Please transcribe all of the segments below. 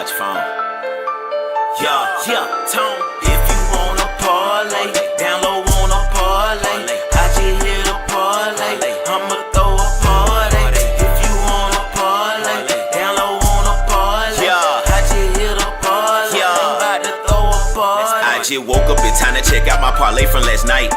out your phone. Yeah, Tone. If you wanna parlay, down low wanna parlay. I just hit a parlay, I'ma throw a party. If you wanna parlay, down low wanna parlay. I just hit a parlay, I'm about to throw a party. I just woke up in time to check out my parlay from last night.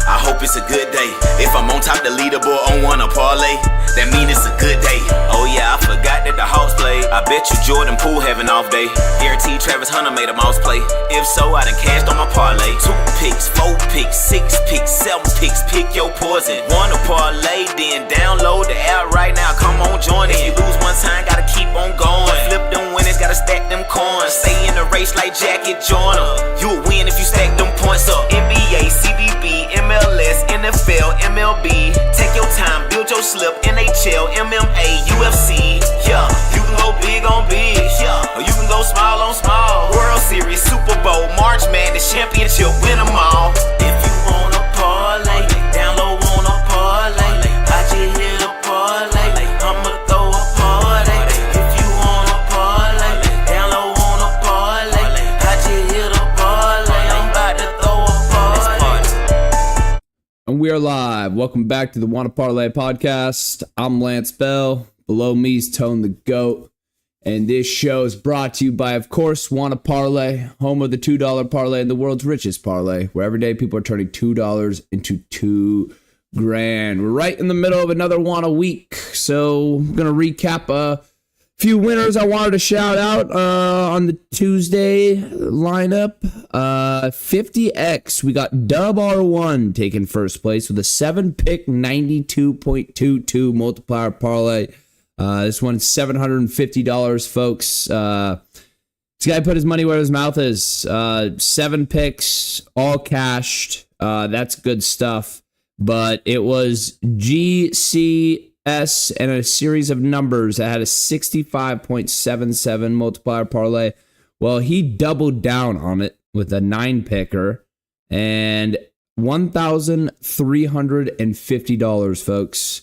I hope it's a good day. If I'm on top the leaderboard on Wanna Parlay, that mean it's a good day. Oh yeah, I forgot that the Hawks played. I bet you Jordan Poole have an off day. Guaranteed Travis Hunter made a mouse play. If so, I done cashed on my parlay. 2 picks, 4 picks, 6 picks, 7 picks. Pick your poison. Wanna Parlay, then download the app right now. Come on, join it. If you lose one time, gotta keep on going. Flip them winners, gotta stack them coins. Stay in the race like Jackie Joyner. You'll win if you stack them points up. NBA, CBB, MLS, NFL, MLB. Take your time, build your slip. NHL, MMA, UFC. Yeah, you can go big on big. Yeah, or you can go small on small. World Series, Super Bowl, March Madness, championship, win them all. If you wanna parlay, down low wanna parlay. I just hit a parlay, I'ma throw a party. If you wanna parlay, down low wanna parlay. I just hit a parlay, I'm about to throw a party. And we are live. Welcome back to the Wanna Parlay Podcast. I'm Lantz Bell. Below me is ToneTheGoat. And this show is brought to you by, of course, Wanna Parlay, home of the $2 parlay and the world's richest parlay, where every day people are turning $2 into $2 grand. We're right in the middle of another Wanna week. So I'm going to recap a few winners I wanted to shout out on the Tuesday lineup. 50X, we got Dub R1 taking first place with a 7-pick 92.22 multiplier parlay. This one's $750, folks. This guy put his money where his mouth is. 7 picks, all cashed. That's good stuff. But it was GCS and a series of numbers that had a 65.77 multiplier parlay. Well, he doubled down on it with a 9-picker and $1,350, folks.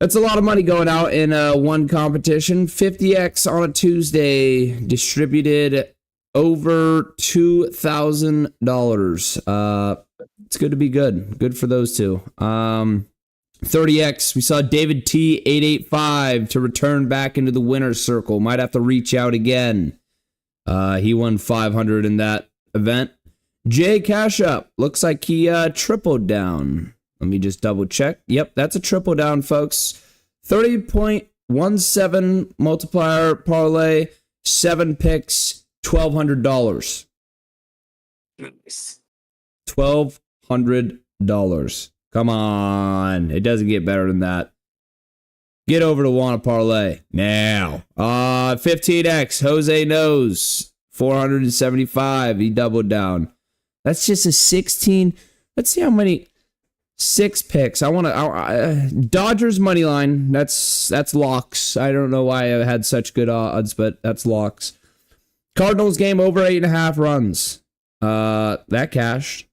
That's a lot of money going out in one competition. 50X on a Tuesday distributed over $2,000. It's good to be good. Good for those two. 30X, we saw David T 885 to return back into the winner's circle. Might have to reach out again. He won 500 in that event. Jay Cash Up, looks like he tripled down. Let me just double check. Yep, that's a triple down, folks. 30.17 multiplier parlay, 7 picks, $1,200. Nice. $1,200. Come on. It doesn't get better than that. Get over to Wanna Parlay now. 15X, Jose knows. 475. He doubled down. That's just a 16. Let's see how many. 6 picks. I want to Dodgers money line. That's locks. I don't know why I had such good odds, but that's locks. Cardinals game over 8.5 runs. That cashed.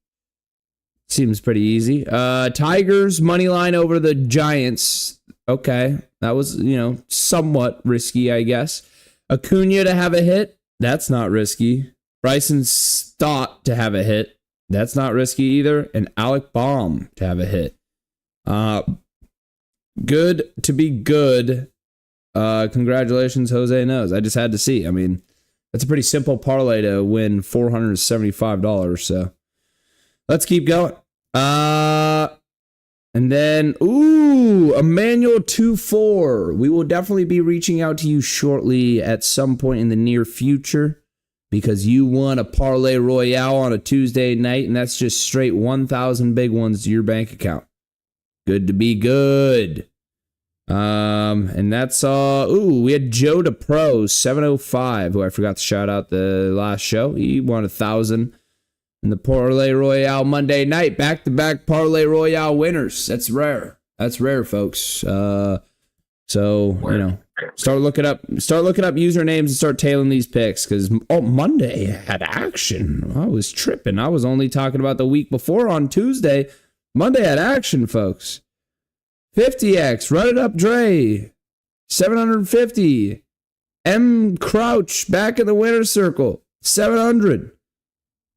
Seems pretty easy. Tigers money line over the Giants. Okay, that was somewhat risky, I guess. Acuna to have a hit. That's not risky. Bryson Stott to have a hit. That's not risky either. And Alec Baum to have a hit. Good to be good. Congratulations, Jose knows. I just had to see. I mean, that's a pretty simple parlay to win $475. So let's keep going. And then, Emmanuel 24. We will definitely be reaching out to you shortly at some point in the near future, because you won a Parlay Royale on a Tuesday night, and that's just straight 1,000 big ones to your bank account. Good to be good. And that's all. We had Joe DePro, 705, who I forgot to shout out the last show. He won 1,000 in the Parlay Royale Monday night. Back-to-back Parlay Royale winners. That's rare. That's rare, folks. Start looking up usernames and start tailing these picks, because Monday had action. I was tripping. I was only talking about the week before on Tuesday. Monday had action, folks. 50X, Run It Up Dre, 750. M. Crouch back in the winner's circle, 700.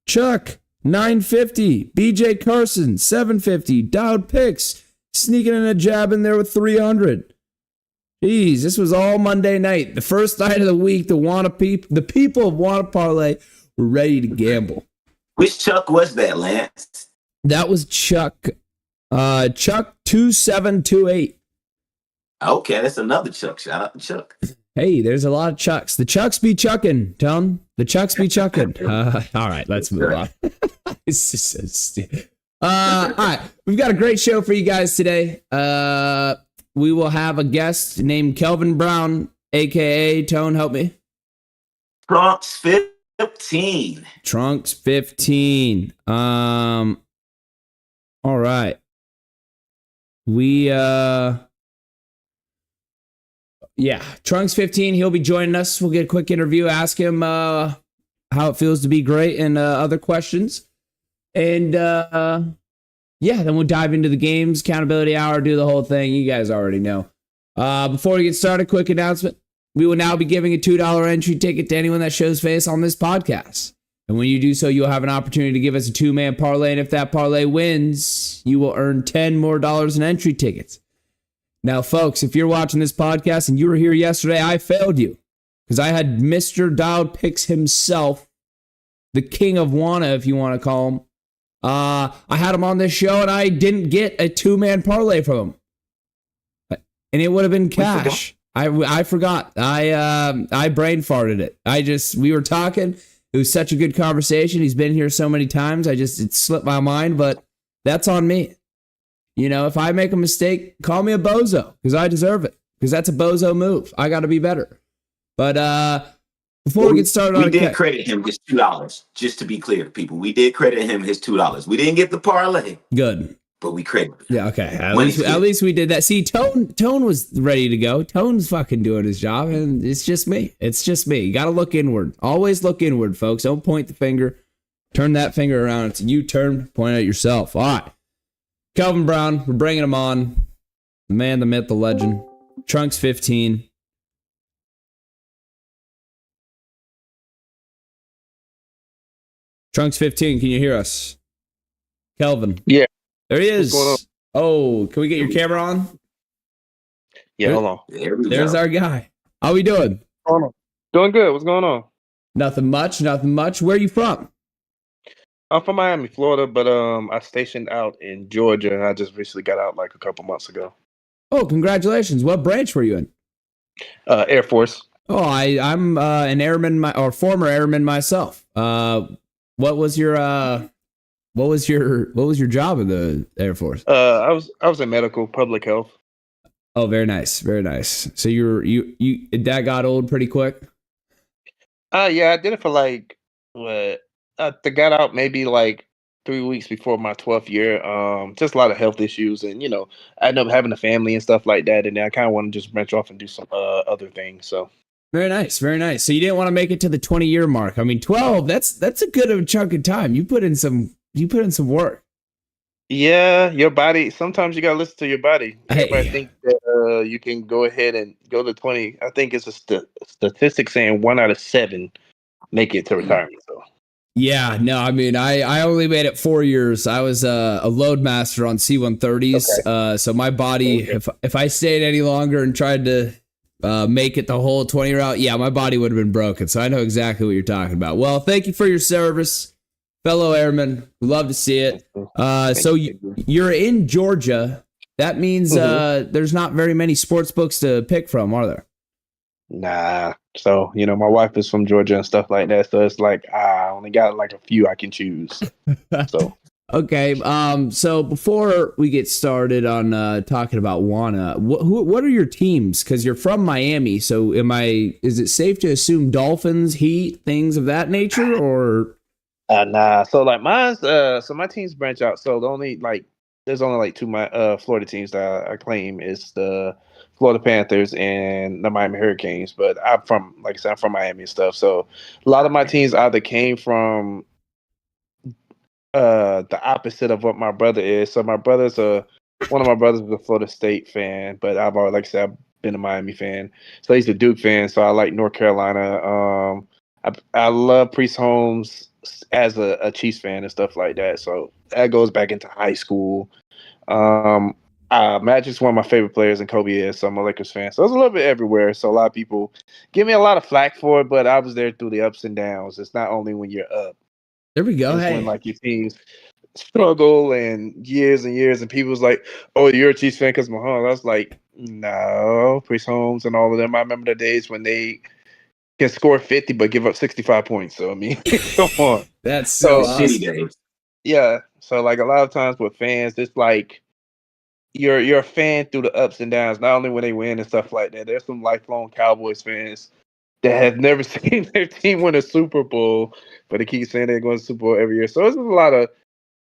Chuck, 950. BJ Carson, 750. Dowd Picks, sneaking in a jab in there with 300. Jeez, this was all Monday night. The first night of the week, the people of Wanna Parlay were ready to gamble. Which Chuck was that, Lance? That was Chuck. Chuck 2728. Okay, that's another Chuck. Shout out to Chuck. Hey, there's a lot of Chucks. The Chucks be chucking, Tone. The Chucks be chucking. All right, let's move on. It's just so stupid. All right, we've got a great show for you guys today. We will have a guest named Kelvin Brown, a.k.a. Tone, help me. Trunks 15. Trunks 15. All right. Trunks 15, he'll be joining us. We'll get a quick interview, ask him how it feels to be great and other questions. And then we'll dive into the games, accountability hour, do the whole thing. You guys already know. Before we get started, quick announcement. We will now be giving a $2 entry ticket to anyone that shows face on this podcast. And when you do so, you'll have an opportunity to give us a 2-man parlay. And if that parlay wins, you will earn $10 more in entry tickets. Now, folks, if you're watching this podcast and you were here yesterday, I failed you because I had Mr. Dowd Picks himself, the king of Wanna, if you want to call him. I had him on this show and I didn't get a 2-man parlay from him. And it would have been cash. I forgot. I brain farted it. We were talking. It was such a good conversation. He's been here so many times. It slipped my mind, but that's on me. You know, if I make a mistake, call me a bozo because I deserve it. Because that's a bozo move. I got to be better. But before we get started, we did credit him his $2. Just to be clear, people, we did credit him his $2. We didn't get the parlay. Good. But we credited him. Yeah, okay. At least we did that. See, Tone was ready to go. Tone's fucking doing his job, and it's just me. You got to look inward. Always look inward, folks. Don't point the finger. Turn that finger around. It's a U-turn. Point at yourself. All right. Kelvin Brown, we're bringing him on. The man, the myth, the legend. Trunks 15. Trunks 15, can you hear us? Kelvin. Yeah. There he is. Oh, can we get your camera on? Yeah, hold on. There's our guy. How we doing? Doing good. What's going on? Nothing much. Where are you from? I'm from Miami, Florida, but I stationed out in Georgia, and I just recently got out like a couple months ago. Oh, congratulations. What branch were you in? Air Force. Oh, I'm an airman, or former airman myself. What was your job in the Air Force? I was in medical, public health. Oh, very nice, very nice. So that got old pretty quick. Yeah, I did it for like I got out maybe like 3 weeks before my 12th year. Just a lot of health issues, and I ended up having a family and stuff like that, and I kind of want to just branch off and do some other things. So. Very nice, very nice. So you didn't want to make it to the 20-year mark. I mean, 12, that's a good of a chunk of time. You put in some work. Yeah, your body, sometimes you got to listen to your body. Hey. I think that you can go ahead and go to 20. I think it's a statistic saying 1 out of 7 make it to retirement. So. Yeah, no, I mean, I only made it 4 years. I was a load master on C-130s. Okay. So my body, if I stayed any longer and tried to make it the whole 20 route, yeah, my body would have been broken. So I know exactly what you're talking about. Well, thank you for your service, fellow airmen. We love to see it. So you're in Georgia. That means there's not very many sports books to pick from, are there? Nah. So, my wife is from Georgia and stuff like that. So it's like I only got like a few I can choose. So. Okay, so before we get started on talking about Wanna, what are your teams? Because you're from Miami, so is it safe to assume Dolphins, Heat, things of that nature, or? Nah. So like mine's, so my teams branch out. So there's only like 2 Florida teams that I claim is the Florida Panthers and the Miami Hurricanes. But I'm from Miami and stuff. So a lot of my teams either came from the opposite of what my brother is. So my brother's one of my brothers is a Florida State fan, but I've always, like I said, been a Miami fan. So he's a Duke fan. So I like North Carolina. I love Priest Holmes as a Chiefs fan and stuff like that. So that goes back into high school. Magic's one of my favorite players, and Kobe is. So I'm a Lakers fan. So it's a little bit everywhere. So a lot of people give me a lot of flack for it, but I was there through the ups and downs. It's not only when you're up. There we go. It's Hey, when like your teams struggle and years, and people was like, "Oh, you're a Chiefs fan because Mahomes." I was like, "No, Priest Holmes and all of them." I remember the days when they can score 50 but give up 65 points. So I mean, come on. that's so awesome. Shitty days. Yeah. So like a lot of times with fans, it's like you're a fan through the ups and downs, not only when they win and stuff like that. There's some lifelong Cowboys fans that have never seen their team win a Super Bowl, but they keep saying they're going to the Super Bowl every year. So it's a lot of,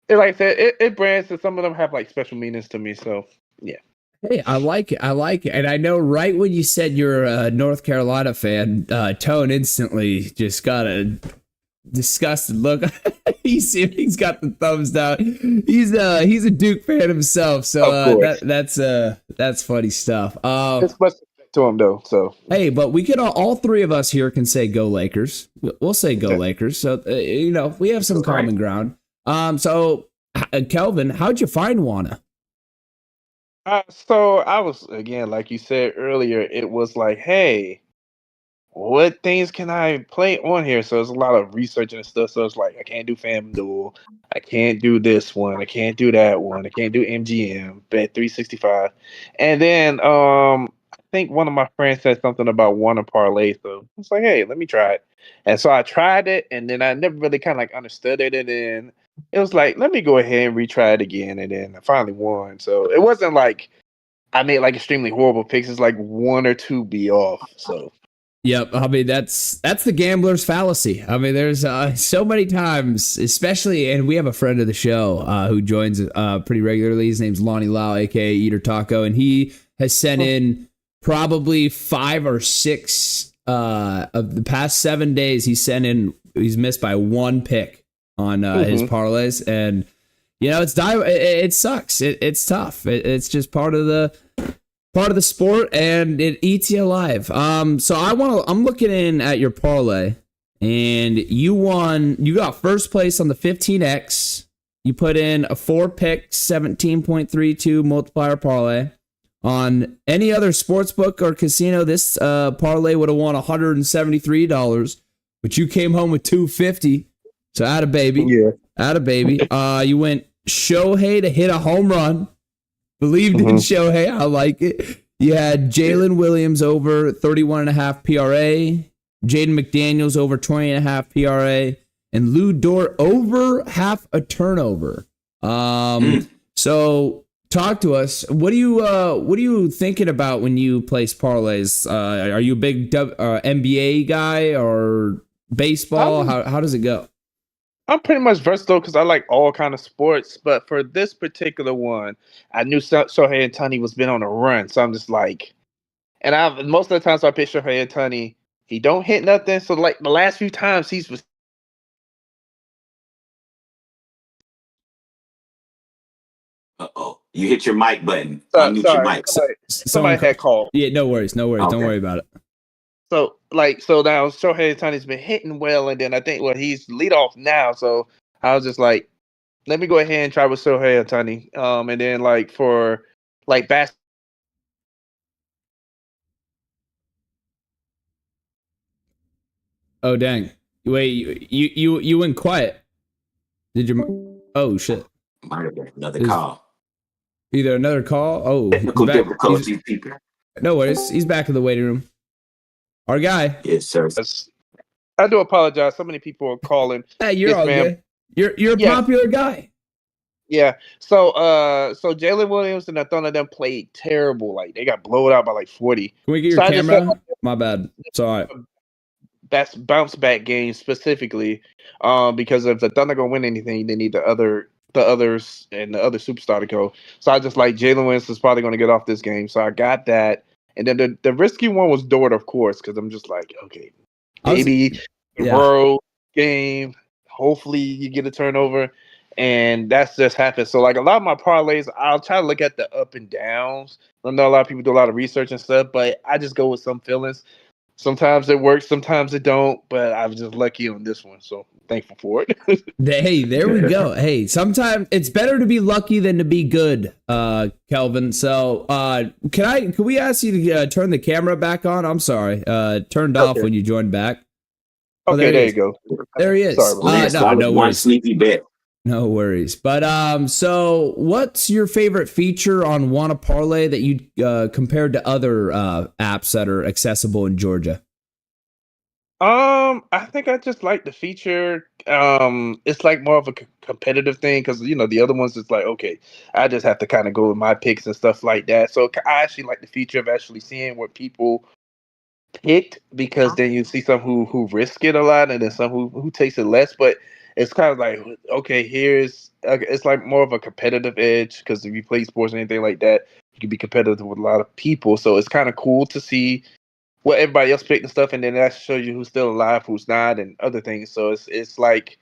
like I said, it brands, and some of them have like special meanings to me. So yeah. Hey, I like it. And I know right when you said you're a North Carolina fan, Tone instantly just got a disgusted look. he's got the thumbs down. He's a Duke fan himself, so that's funny stuff. It's much to him though. So hey, but we can all three of us here can say go Lakers. We'll say go Lakers. So we have some common ground. So Kelvin, how'd you find Wanna? So I was, again, like you said earlier, it was like, hey, what things can I play on here? So there's a lot of research and stuff. So it's like, I can't do FanDuel. I can't do this one. I can't do that one. I can't do MGM, Bet 365. And then I think one of my friends said something about Wanna Parlay. So it's like, hey, let me try it. And so I tried it, and then I never really kind of like understood it. And then it was like, let me go ahead and retry it again. And then I finally won. So it wasn't like I made like extremely horrible picks. It's like one or two be off. So yep, I mean that's the gambler's fallacy. I mean, there's so many times, especially, and we have a friend of the show who joins pretty regularly. His name's Lonnie Lyle, aka Eater Taco, and he has sent in probably 5 or 6 of the past 7 days. He's missed by one pick on his parlays, and it sucks. It's tough. It's just part of the sport, and it eats you alive. So I'm looking in at your parlay, and you got first place on the 15X. You put in a 4-pick 17.32 multiplier parlay. On any other sportsbook or casino, this parlay would have won $173, but you came home with $250. So atta baby. Yeah. Atta baby. You went Shohei to hit a home run. Believed in Shohei. I like it. You had Jalen Williams over 31.5 PRA, Jaden McDaniels over 20.5 PRA, and Lou Dort over half a turnover. So talk to us. What are you thinking about when you place parlays? Are you a big NBA guy or baseball? How does it go? I'm pretty much versatile because I like all kind of sports. But for this particular one, I knew Shohei Ohtani was been on a run, so I'm just like, and most of the times I pick Shohei Ohtani, he don't hit nothing. So like the last few times he's was. Uh-oh. You hit your mic button. Unmute your mic. Somebody had called. Yeah, no worries. Okay. Don't worry about it. So now Shohei Ohtani's been hitting well, and then I think he's lead off now. So I was just like, let me go ahead and try with Shohei Ohtani. And then like for like basketball. Oh dang! Wait, you went quiet. Did you? Oh shit! Might have been another call. Either another call. Oh, technical difficulties, people. No worries. He's back in the waiting room. Our guy. Yes, sir. I do apologize. So many people are calling. Hey, you're all good. You're a popular guy. Yeah. So Jalen Williams and the Thunder them played terrible. Like they got blown out by like 40. Can we get your camera? My bad. Sorry. That's bounce back game specifically. Because if the Thunder gonna win anything, they need the others and the other superstar to go. So I just like Jalen Williams is probably gonna get off this game. So I got that. And then the risky one was Dort, of course, because I'm just like, okay, maybe the world game. Hopefully you get a turnover. and that's just happened. So like a lot of my parlays, I'll try to look at the up and downs. I know a lot of people do a lot of research and stuff, but I just go with some feelings. Sometimes it works, sometimes it don't, but I was just lucky on this one, so thankful for it. Hey, there we go. Hey, sometimes it's better to be lucky than to be good, Kelvin. So, can we ask you to turn the camera back on? I'm sorry, turned off when you joined back. Okay, there you go. There he is. Lance, No one worries. sleepy bet. No worries. But so what's your favorite feature on Wanna Parlay that you compared to other apps that are accessible in Georgia? I think I just like the feature. It's like more of a competitive thing because the other ones it's like okay, I just have to kind of go with my picks and stuff like that. So I actually like the feature of actually seeing what people picked because then you see some who risk it a lot and then some who takes it less. But it's kind of like okay, it's like more of a competitive edge because if you play sports or anything like that, you can be competitive with a lot of people. So it's kind of cool to see what everybody else picked and stuff, and then that shows you who's still alive, who's not, and other things. So it's like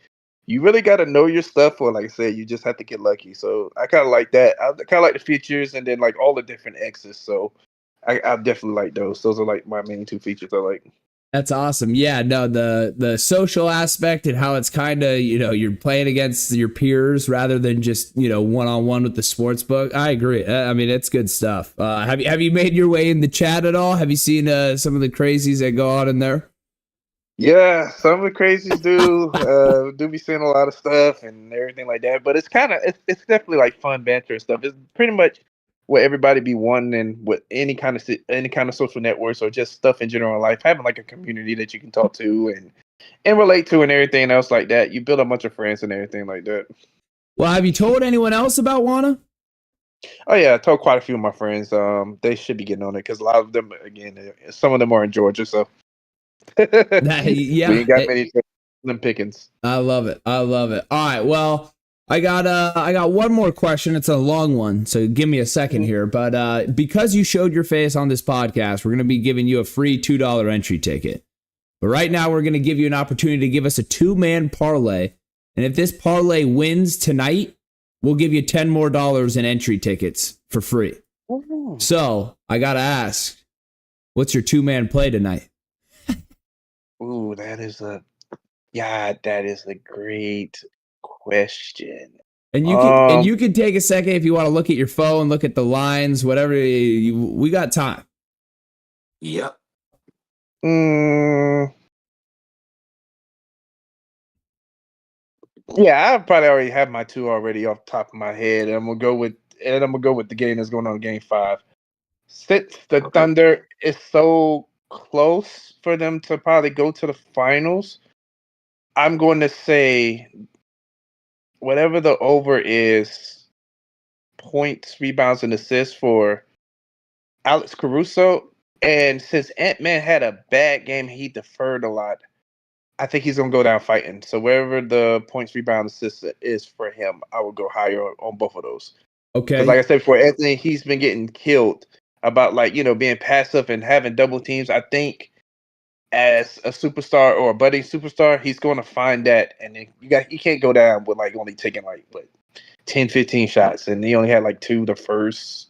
you really got to know your stuff, or like I said, you just have to get lucky. So I kind of like that. I kind of like the features, and then like all the different X's. So I definitely like those. Those are like my main two features I like. That's awesome. Yeah, no, the social aspect and how it's kind of, you're playing against your peers rather than just, one-on-one with the sports book. I agree. I mean, it's good stuff. Have you made your way in the chat at all? Have you seen some of the crazies that go on in there? Yeah, some of the crazies do be seeing a lot of stuff and everything like that. But it's it's definitely like fun banter and stuff. It's pretty much what everybody be wanting with any kind of social networks or just stuff in general in life. Having like a community that you can talk to and relate to and everything else like that. You build a bunch of friends and everything like that. Well, have you told anyone else about Wanna? Oh yeah, I told quite a few of my friends. They should be getting on it because a lot of them, again, some of them are in Georgia, so. Yeah, we ain't got many slim pickings. I love it. All right, well, I got one more question. It's a long one, so give me a second here. But because you showed your face on this podcast, we're going to be giving you a free $2 entry ticket. But right now, we're going to give you an opportunity to give us a 2-man parlay. And if this parlay wins tonight, we'll give you $10 more in entry tickets for free. Ooh. So I got to ask, what's your 2-man play tonight? Ooh, that is a great question. And you can take a second if you want to look at your phone, look at the lines, whatever. We got time. Yep. Yeah, I probably already have my two already off the top of my head. And I'm gonna go with the game that's going on in Game 5. Since the Thunder is so close for them to probably go to the finals, I'm going to say whatever the over is, points, rebounds, and assists for Alex Caruso. And since Ant-Man had a bad game, he deferred a lot. I think he's going to go down fighting. So wherever the points, rebound, assist is for him, I would go higher on both of those. Okay. Because like I said before, Anthony, he's been getting killed about being passive and having double teams. I think as a superstar or a budding superstar, he's going to find that, and then you can't go down with only taking 10, 15 shots, and he only had 2 the first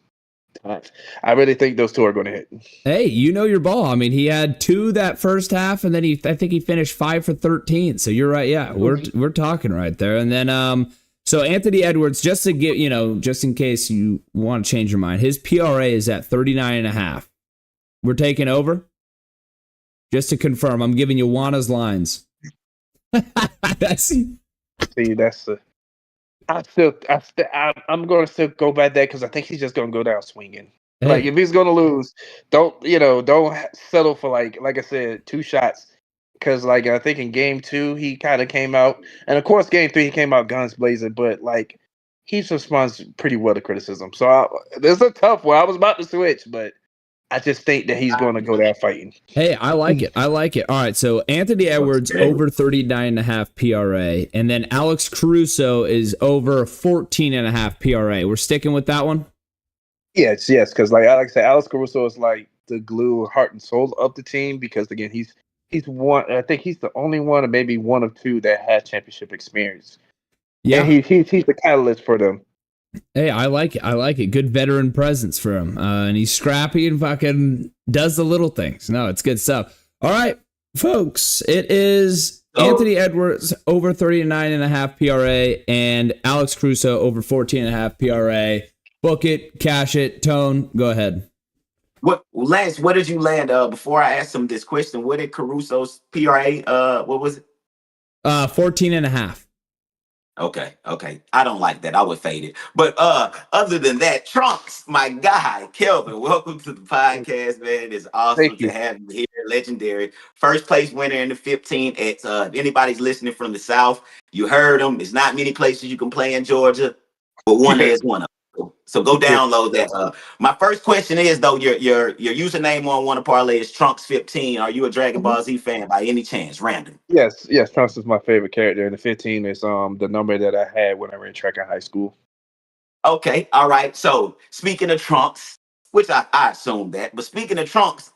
time. I really think those two are going to hit. Hey, you know your ball. I mean, he had 2 that first half, and then I think he finished 5 for 13. So you're right. Yeah, we're talking right there. And then so Anthony Edwards, just to get just in case you want to change your mind, his PRA is at 39.5. We're taking over. Just to confirm, I'm giving you Juana's lines. See, that's I'm going to still go by that because I think he's just going to go down swinging. Hey. If he's going to lose, don't settle for like I said, 2 shots. Because I think in Game 2 he kind of came out, and of course Game 3 he came out guns blazing. But he responds pretty well to criticism. So this is a tough one. I was about to switch, but I just think that he's going to go there fighting. Hey, I like it. All right, so Anthony Edwards over 39.5 PRA, and then Alex Caruso is over 14.5 PRA. We're sticking with that one? Yes, because like I said, Alex Caruso is the glue, heart and soul of the team because again he's one. I think he's the only one, or maybe one of 2 that had championship experience. Yeah, And he's the catalyst for them. hey, I like it. I like it. Good veteran presence for him. And he's scrappy and fucking does the little things. No, it's good stuff. All right, folks. It is Anthony Edwards over 39.5 PRA and Alex Caruso over 14.5 PRA. Book it, cash it. Tone, go ahead. Lance, what did you land? Before I ask him this question, what did Caruso's PRA? What was it? 14.5. Okay. I don't like that. I would fade it. But other than that, Trunks, my guy, Kelvin, welcome to the podcast, man. It's awesome to have you here. Legendary. First place winner in the 15. If anybody's listening from the South, you heard him. There's not many places you can play in Georgia, but one is one of them. So go download that. My first question is, though, your username on Wanna Parlay is Trunks15. Are you a Dragon Ball Z fan by any chance? Random. Yes. Trunks is my favorite character, and the 15 is the number that I had when I ran track in high school. Okay, all right. So speaking of Trunks, which I assume that, but speaking of Trunks,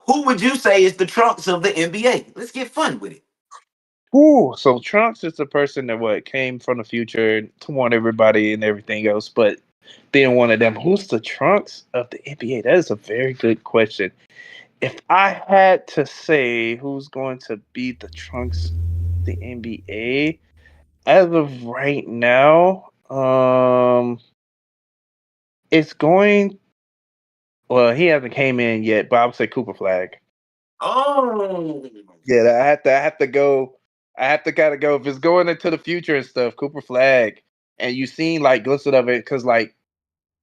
who would you say is the Trunks of the NBA? Let's get fun with it. Ooh, so Trunks is the person that came from the future to warn everybody and everything else, but then one of them. Who's the Trunks of the NBA? That is a very good question. If I had to say who's going to be the Trunks of the NBA, as of right now, it's going. Well, he hasn't came in yet, but I would say Cooper Flag. Oh, yeah, I have to go. I have to kind of go if it's going into the future and stuff. Cooper Flag, and you've seen like glimpses of it because like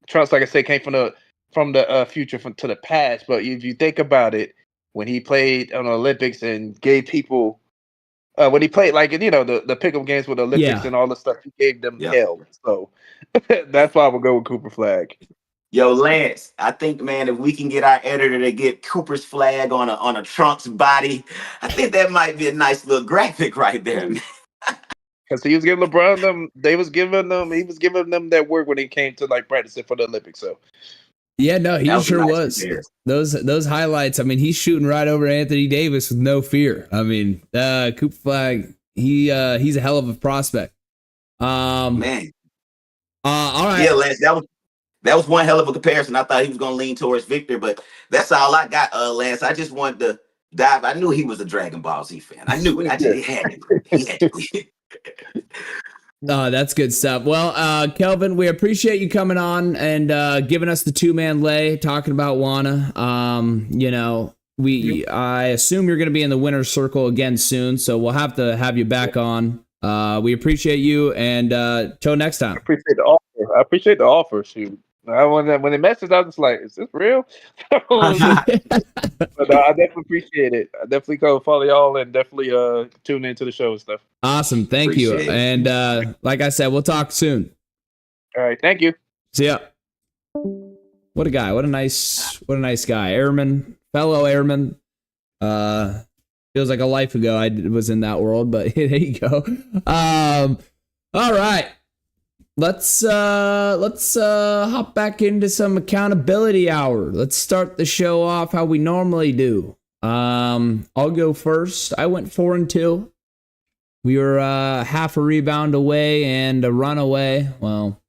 Trunks, like I said, came from the future to the past. But if you think about it, when he played on the Olympics and gave people, when he played like the pickup games with the Olympics and all the stuff, he gave them hell. So that's why I would go with Cooper Flag. Yo, Lance, I think, man, if we can get our editor to get Cooper's flag on a Trunks body, I think that might be a nice little graphic right there. Because he was giving LeBron them, he was giving them that work when he came to like practicing for the Olympics. So yeah, no, he sure was. Those highlights. I mean, he's shooting right over Anthony Davis with no fear. I mean, Cooper Flag, he's a hell of a prospect. Man. All right. Yeah, Lance, that was one hell of a comparison. I thought he was going to lean towards Victor, but that's all I got, Lance. I just wanted to dive. I knew he was a Dragon Ball Z fan. I knew it. He had to. No, that's good stuff. Well, Kelvin, we appreciate you coming on and giving us the 2-man lay, talking about Wanna. I assume you're going to be in the winner's circle again soon, so we'll have to have you back on. We appreciate you, and till next time. I appreciate the offer. Shoot. When they messaged, I was just like, "Is this real?" But I definitely appreciate it. I definitely go follow y'all and definitely tune into the show and stuff. Awesome, thank you. And like I said, we'll talk soon. All right, thank you. See ya. What a guy! What a nice guy. Airman, fellow airman. Feels like a life ago I was in that world, but there you go. All right. Let's hop back into some accountability hour. Let's start the show off how we normally do. I'll go first. I went 4-2. We were half a rebound away and a run away. Well,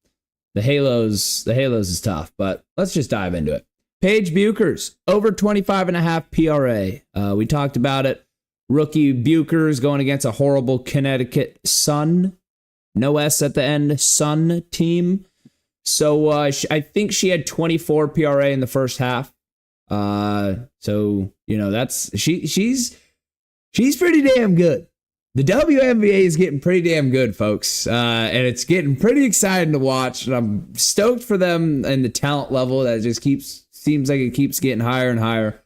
the Halos is tough, but let's just dive into it. Paige Buchers, over 25.5 PRA. We talked about it. Rookie Buchers going against a horrible Connecticut Sun. No S at the end, Sun team. So I think she had 24 PRA in the first half. So that's she's pretty damn good. The WNBA is getting pretty damn good, folks, and it's getting pretty exciting to watch. And I'm stoked for them and the talent level that just seems like it keeps getting higher and higher.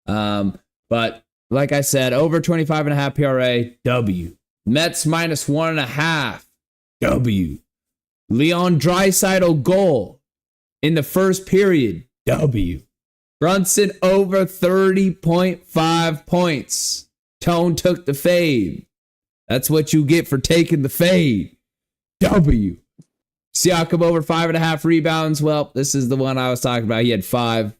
But like I said, over 25.5 PRA, W. Mets minus 1.5. W. Leon Draisaitl goal in the first period. W. Brunson over 30.5 points. Tone took the fade. That's what you get for taking the fade. W. Siakam over 5.5 rebounds. Well, this is the one I was talking about. He had 5.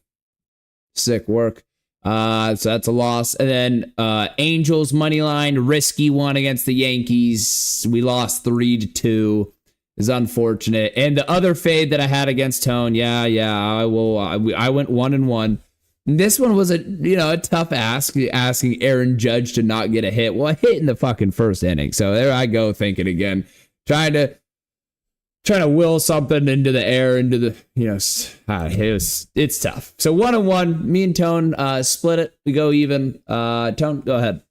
Sick work. So that's a loss. And then Angels money line, risky one against the Yankees. We lost 3-2. Is unfortunate. And the other fade that I had against Tone, I went 1-1. This one was a tough ask, asking Aaron Judge to not get a hit. Well, I hit in the fucking first inning, so there I go thinking again, trying to will something into the air, into the it's tough. So 1-1. Me and Tone split it. We go even. Tone, go ahead.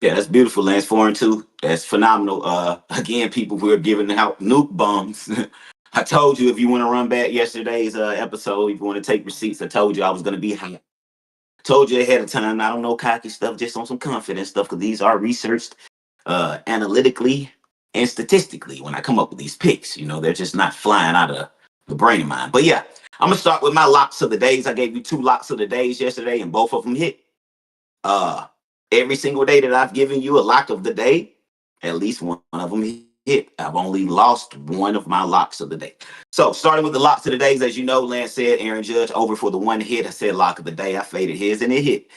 Yeah, that's beautiful, Lance. 4-2. That's phenomenal. Again, people, we're giving out nuke bombs. I told you if you want to run back yesterday's episode, if you want to take receipts, I told you I was going to be hot. I told you ahead of time. I don't know cocky stuff, just on some confident stuff, because these are researched analytically and statistically when I come up with these picks. They're just not flying out of the brain of mine. But yeah, I'm going to start with my locks of the days. I gave you 2 locks of the days yesterday, and both of them hit. Every single day that I've given you a lock of the day, at least one of them hit. I've only lost one of my locks of the day. So starting with the locks of the days, as you know, Lance said Aaron Judge over for the 1 hit. I said lock of the day. I faded his and it hit.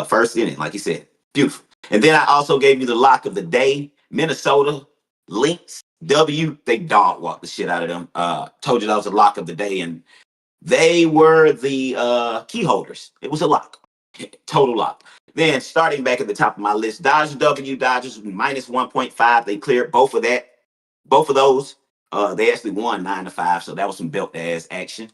First inning, like he said. Beautiful. And then I also gave you the lock of the day. Minnesota Lynx W. They dog walked the shit out of them. Told you that was a lock of the day, and they were the key holders. It was a lock. Total lock. Then starting back at the top of my list, Dodgers minus 1.5. They cleared both of those. They actually won 9-5, so that was some belt ass action.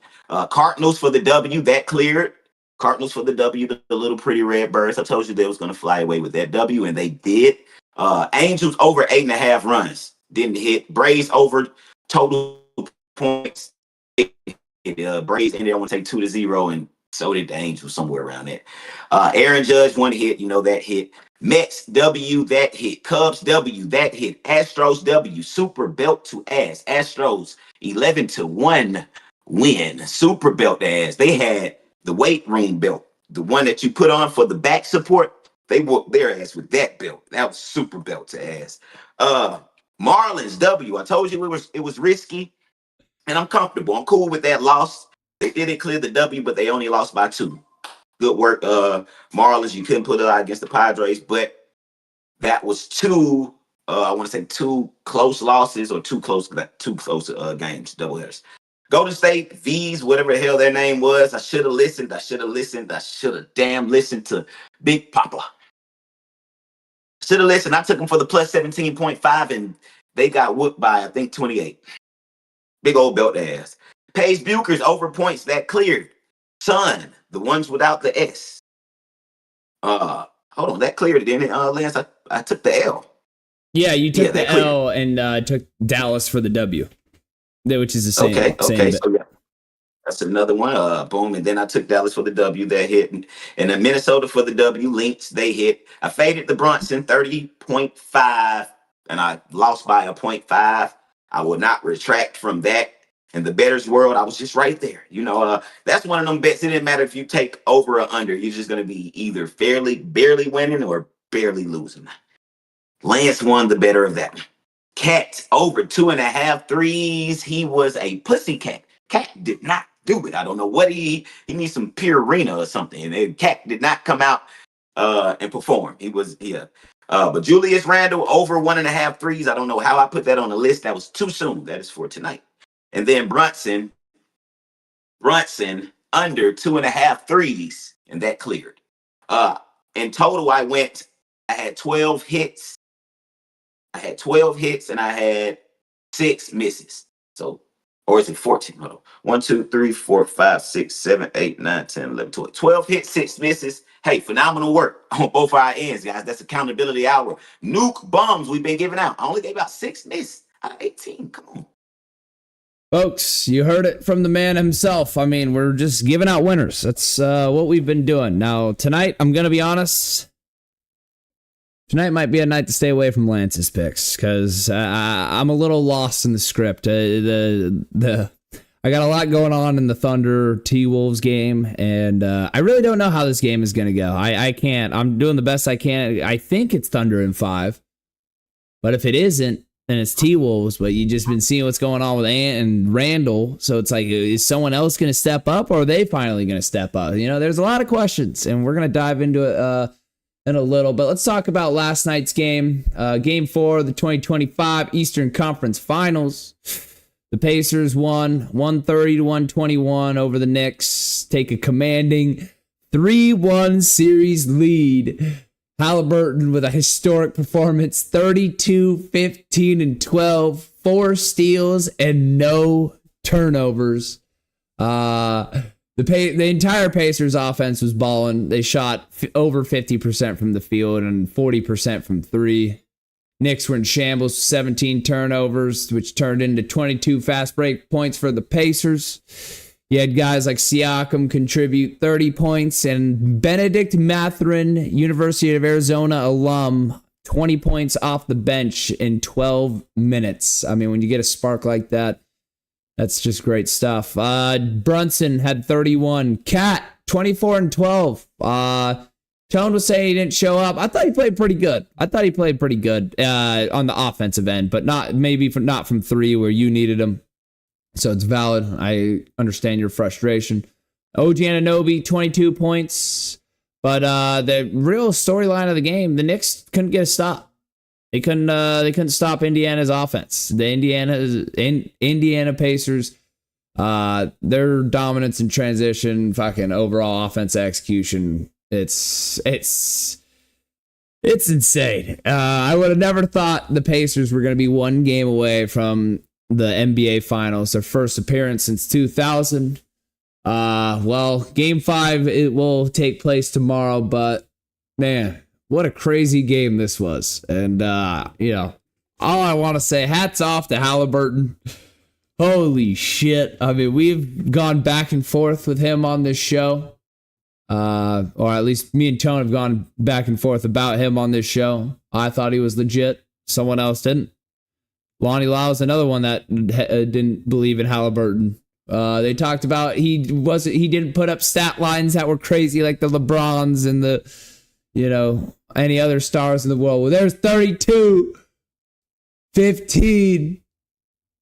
Cardinals for the W, that cleared. Cardinals for the W, the little pretty red birds. I told you they was going to fly away with that W, and they did. Angels over 8.5 runs. Didn't hit. Braves over total points. Braves ended up want to take 2-0, and so did the Angels, somewhere around that. Aaron Judge, 1 hit. That hit. Mets W, that hit. Cubs W, that hit. Astros W, super belt to ass. Astros 11-1 win. Super belt to ass. They had the weight room belt, the one that you put on for the back support. They whooped their ass with that belt. That was super belt to ass. Marlins W, I told you it was risky, and I'm comfortable. I'm cool with that loss. They didn't clear the W, but they only lost by 2. Good work, Marlins. You couldn't put it out against the Padres, but that was 2. I want to say 2 close losses or 2 close games, doubleheaders. Golden State V's, whatever the hell their name was. I should have listened. I should have damn listened to Big Papa. Should have listened. I took them for the plus 17.5, and they got whooped by, I think, 28. Big old belt ass. Paige Buchers over points that cleared. Sun, the ones without the S. Hold on, that cleared it, didn't it? Lance, I took the L. Yeah, you took the L and took Dallas for the W, which is the same. Okay, so yeah, that's another one. Boom, and then I took Dallas for the W, that hit, and then Minnesota for the W. Lynx, they hit. I faded the Brunson 30.5, and I lost by a 0.5. I will not retract from that. In the bettor's world, I was just right there. That's one of them bets. It didn't matter if you take over or under. You're just going to be either barely winning or barely losing. Lance won the better of that. Cat over 2.5 threes. He was a pussycat. Cat did not do it. I don't know what he needs some Purina or something. And Cat did not come out and perform. He was here. But Julius Randle over 1.5 threes. I don't know how I put that on the list. That was too soon. That is for tonight. And then Brunson under 2.5 threes, and that cleared. In total, I had 12 hits. And I had 6 misses. So, or is it 14? Hold on. 1, 2, 3, 4, 5, 6, 7, 8, 9, 10, 11, 12. 12 hits, 6 misses. Hey, phenomenal work on both our ends, guys. That's accountability hour. Nuke bombs we've been giving out. I only gave out 6 misses out of 18. Come on. Folks, you heard it from the man himself. I mean, we're just giving out winners. That's what we've been doing. Now, tonight, I'm going to be honest. Tonight might be a night to stay away from Lance's picks because I'm a little lost in the script. I got a lot going on in the Thunder T-Wolves game, and I really don't know how this game is going to go. I can't. I'm doing the best I can. I think it's Thunder in 5, but if it isn't, and it's T-Wolves, but you just been seeing what's going on with Ant and Randall. So it's like, is someone else going to step up, or are they finally going to step up? You know, there's a lot of questions, and we're going to dive into it in a little. But let's talk about last night's game. Game 4 of the 2025 Eastern Conference Finals. The Pacers won 130-121 over the Knicks, take a commanding 3-1 series lead. Haliburton with a historic performance, 32, 15, and 12, 4 steals and no turnovers. The entire Pacers offense was balling. They shot over 50% from the field and 40% from 3. Knicks were in shambles, 17 turnovers, which turned into 22 fast break points for the Pacers. You had guys like Siakam contribute 30 points, and Benedict Mathurin, University of Arizona alum, 20 points off the bench in 12 minutes. I mean, when you get a spark like that, that's just great stuff. Brunson had 31. Cat, 24 and 12. Tone was saying he didn't show up. I thought he played pretty good. On the offensive end, but not from 3 where you needed him. So it's valid. I understand your frustration. OG Anunoby, 22 points. But the real storyline of the game, the Knicks couldn't get a stop. They couldn't stop Indiana's offense. The Indiana Pacers, their dominance in transition, fucking overall offense execution, it's insane. I would have never thought the Pacers were going to be one game away from the NBA Finals, their first appearance since 2000. Well, Game 5, it will take place tomorrow, but man, what a crazy game this was. And, all I want to say, hats off to Haliburton. Holy shit. I mean, we've gone back and forth with him on this show. Or at least me and Tone have gone back and forth about him on this show. I thought he was legit. Someone else didn't. Lonnie Lyle is another one that didn't believe in Haliburton. They talked about he didn't put up stat lines that were crazy like the LeBrons and the, any other stars in the world. Well, there's 32, 15,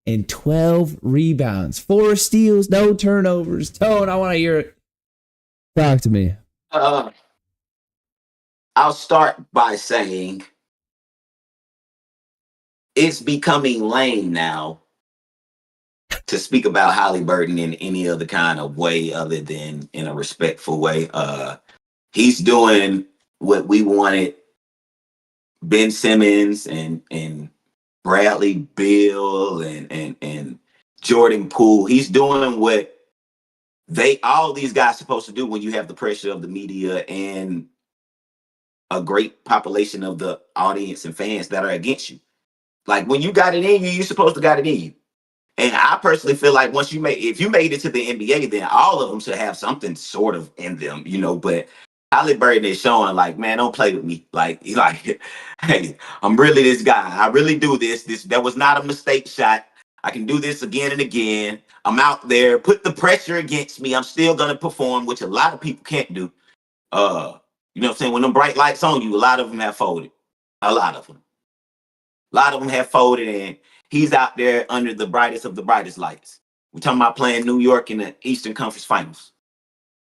and 12 rebounds, 4 steals, no turnovers. Tone, I want to hear it. Talk to me. I'll start by saying it's becoming lame now to speak about Haliburton in any other kind of way other than in a respectful way. He's doing what we wanted Ben Simmons and Bradley Beal and Jordan Poole. He's doing what all these guys supposed to do when you have the pressure of the media and a great population of the audience and fans that are against you. Like when you got it in you, you're supposed to got it in you. And I personally feel like if you made it to the NBA, then all of them should have something sort of in them, but Haliburton is showing like, man, don't play with me. Like, hey, I'm really this guy. I really do this. That was not a mistake shot. I can do this again and again. I'm out there. Put the pressure against me. I'm still going to perform, which a lot of people can't do. You know what I'm saying? When them bright lights on you, a lot of them have folded. A lot of them have folded, and he's out there under the brightest of the brightest lights. We're talking about playing New York in the Eastern Conference Finals.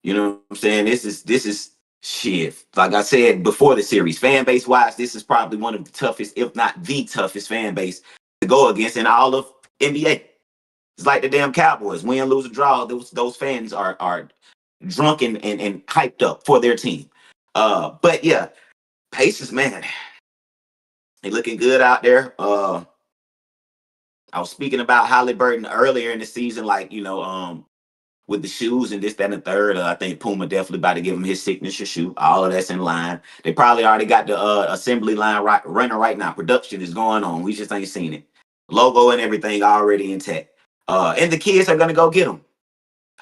You know what I'm saying? This is shit. Like I said before the series, fan base wise, this is probably one of the toughest, if not the toughest fan base to go against in all of NBA. It's like the damn Cowboys. Win, lose, or draw. Those fans are drunk and hyped up for their team. But yeah, Pacers, man, they looking good out there. I was speaking about Haliburton earlier in the season, like, with the shoes and this, that, and the third. I think Puma definitely about to give him his signature shoe. All of that's in line. They probably already got the assembly line running right now. Production is going on. We just ain't seen it. Logo and everything already intact. And the kids are going to go get them.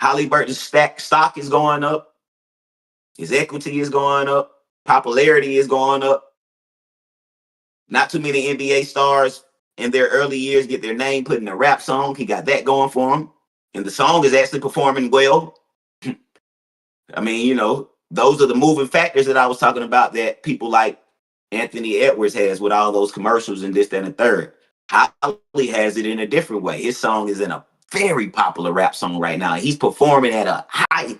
Haliburton's stock is going up. His equity is going up. Popularity is going up. Not too many NBA stars in their early years get their name put in a rap song. He got that going for him. And the song is actually performing well. I mean, those are the moving factors that I was talking about that people like Anthony Edwards has with all those commercials and this, that, and the third. Holly has it in a different way. His song is in a very popular rap song right now. He's performing at a high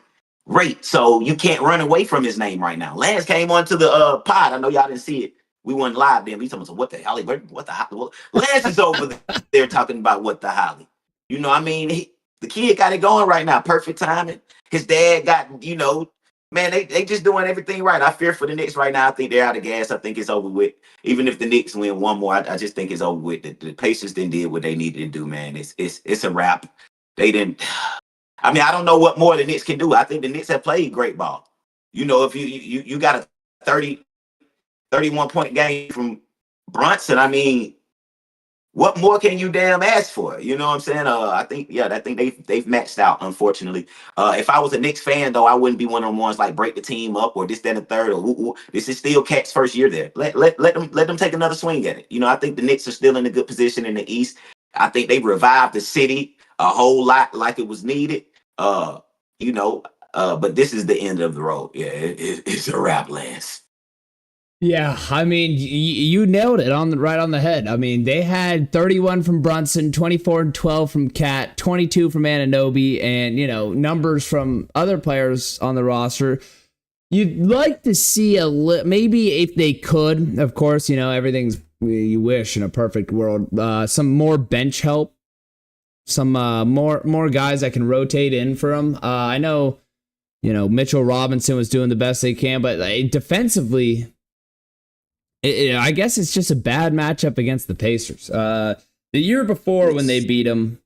rate, so you can't run away from his name right now. Lance came onto the pod. I know y'all didn't see it. We weren't live then. We talking about what the Haliburton, what the Holly. Lance is over there talking about what the Holly. You know, I mean, the kid got it going right now. Perfect timing. His dad got, you know, man, they just doing everything right. I fear for the Knicks right now. I think they're out of gas. I think it's over with. Even if the Knicks win one more, I just think it's over with. The Pacers didn't did what they needed to do, man. It's a wrap. They didn't. I mean, I don't know what more the Knicks can do. I think the Knicks have played great ball. You know, if you got a 31 point game from Brunson, I mean, what more can you damn ask for? You know what I'm saying? I think they've maxed out, unfortunately. If I was a Knicks fan, though, I wouldn't be one of them ones like break the team up or this, that, and the third. Or this is still Cat's first year there. Let them take another swing at it. You know, I think the Knicks are still in a good position in the East. I think they revived the city a whole lot like it was needed. You know, but this is the end of the road. Yeah, it's a wrap, Lance. Yeah, I mean, you nailed it right on the head. I mean, they had 31 from Brunson, 24 and 12 from Cat, 22 from Anunoby, and, you know, numbers from other players on the roster. You'd like to see maybe if they could, of course, you know, everything's you wish in a perfect world, some more bench help, some more guys that can rotate in for them. I know, you know, Mitchell Robinson was doing the best they can, but defensively, I guess it's just a bad matchup against the Pacers. The year before when they beat them,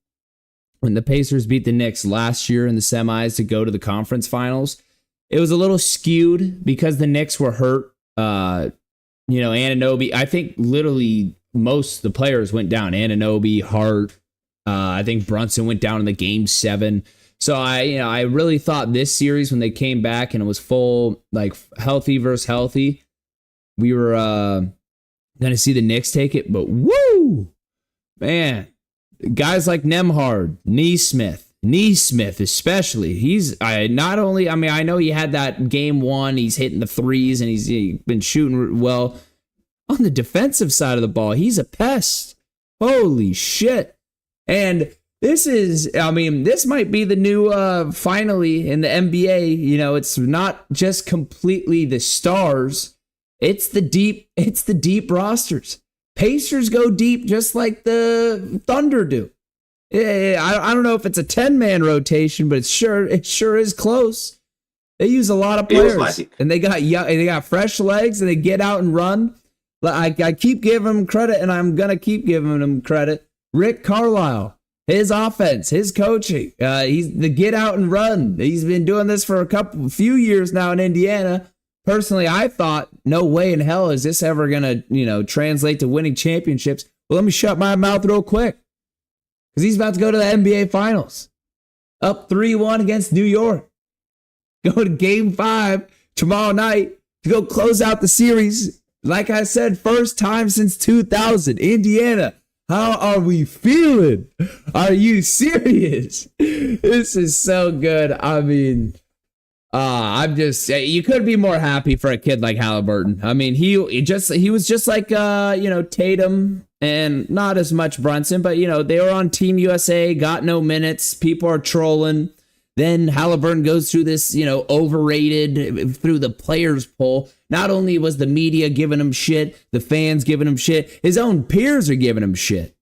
when the Pacers beat the Knicks last year in the semis to go to the conference finals, it was a little skewed because the Knicks were hurt. You know, Anunoby, I think literally most of the players went down. Anunoby, Hart, I think Brunson went down in the game 7. So I really thought this series when they came back and it was full, like healthy versus healthy, we were going to see the Knicks take it, but woo, man, guys like Nembhard, Neesmith especially, he's not only, I mean, I know he had that game 1, he's hitting the threes and he's been shooting well. On the defensive side of the ball, he's a pest. Holy shit. And this might be the new, finally in the NBA, you know, it's not just completely the stars. It's the deep rosters. Pacers go deep just like the Thunder do. I don't know if it's a 10-man rotation, but it sure is close. They use a lot of players, and they got fresh legs, and they get out and run. I keep giving them credit, and I'm gonna keep giving them credit. Rick Carlisle, his offense, his coaching, he's the get out and run. He's been doing this for a few years now in Indiana. Personally, I thought, no way in hell is this ever going to, you know, translate to winning championships. Well, let me shut my mouth real quick. Because he's about to go to the NBA Finals. Up 3-1 against New York. Go to Game 5 tomorrow night to go close out the series. Like I said, first time since 2000. Indiana, how are we feeling? Are you serious? This is so good. I mean... I'm just, you couldn't be more happy for a kid like Haliburton. I mean, he was just like, you know, Tatum and not as much Brunson, but, you know, they were on Team USA, got no minutes. People are trolling. Then Haliburton goes through this, you know, overrated through the players poll. Not only was the media giving him shit, the fans giving him shit, his own peers are giving him shit.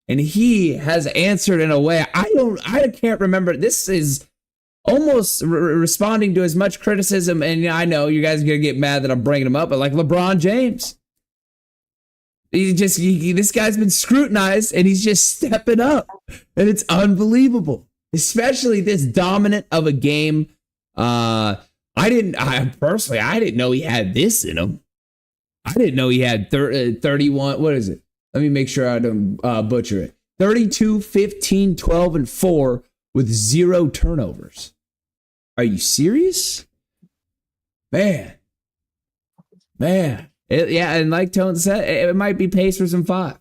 And he has answered in a way I can't remember. This is almost responding to as much criticism, and I know you guys are going to get mad that I'm bringing him up, but like LeBron James. This guy's been scrutinized, and he's just stepping up, and it's unbelievable, especially this dominant of a game. I didn't know he had this in him. I didn't know he had 31. What is it? Let me make sure I don't butcher it. 32, 15, 12, and 4 with 0 turnovers. Are you serious? Man. And like Tone said, it might be Pacers in 5.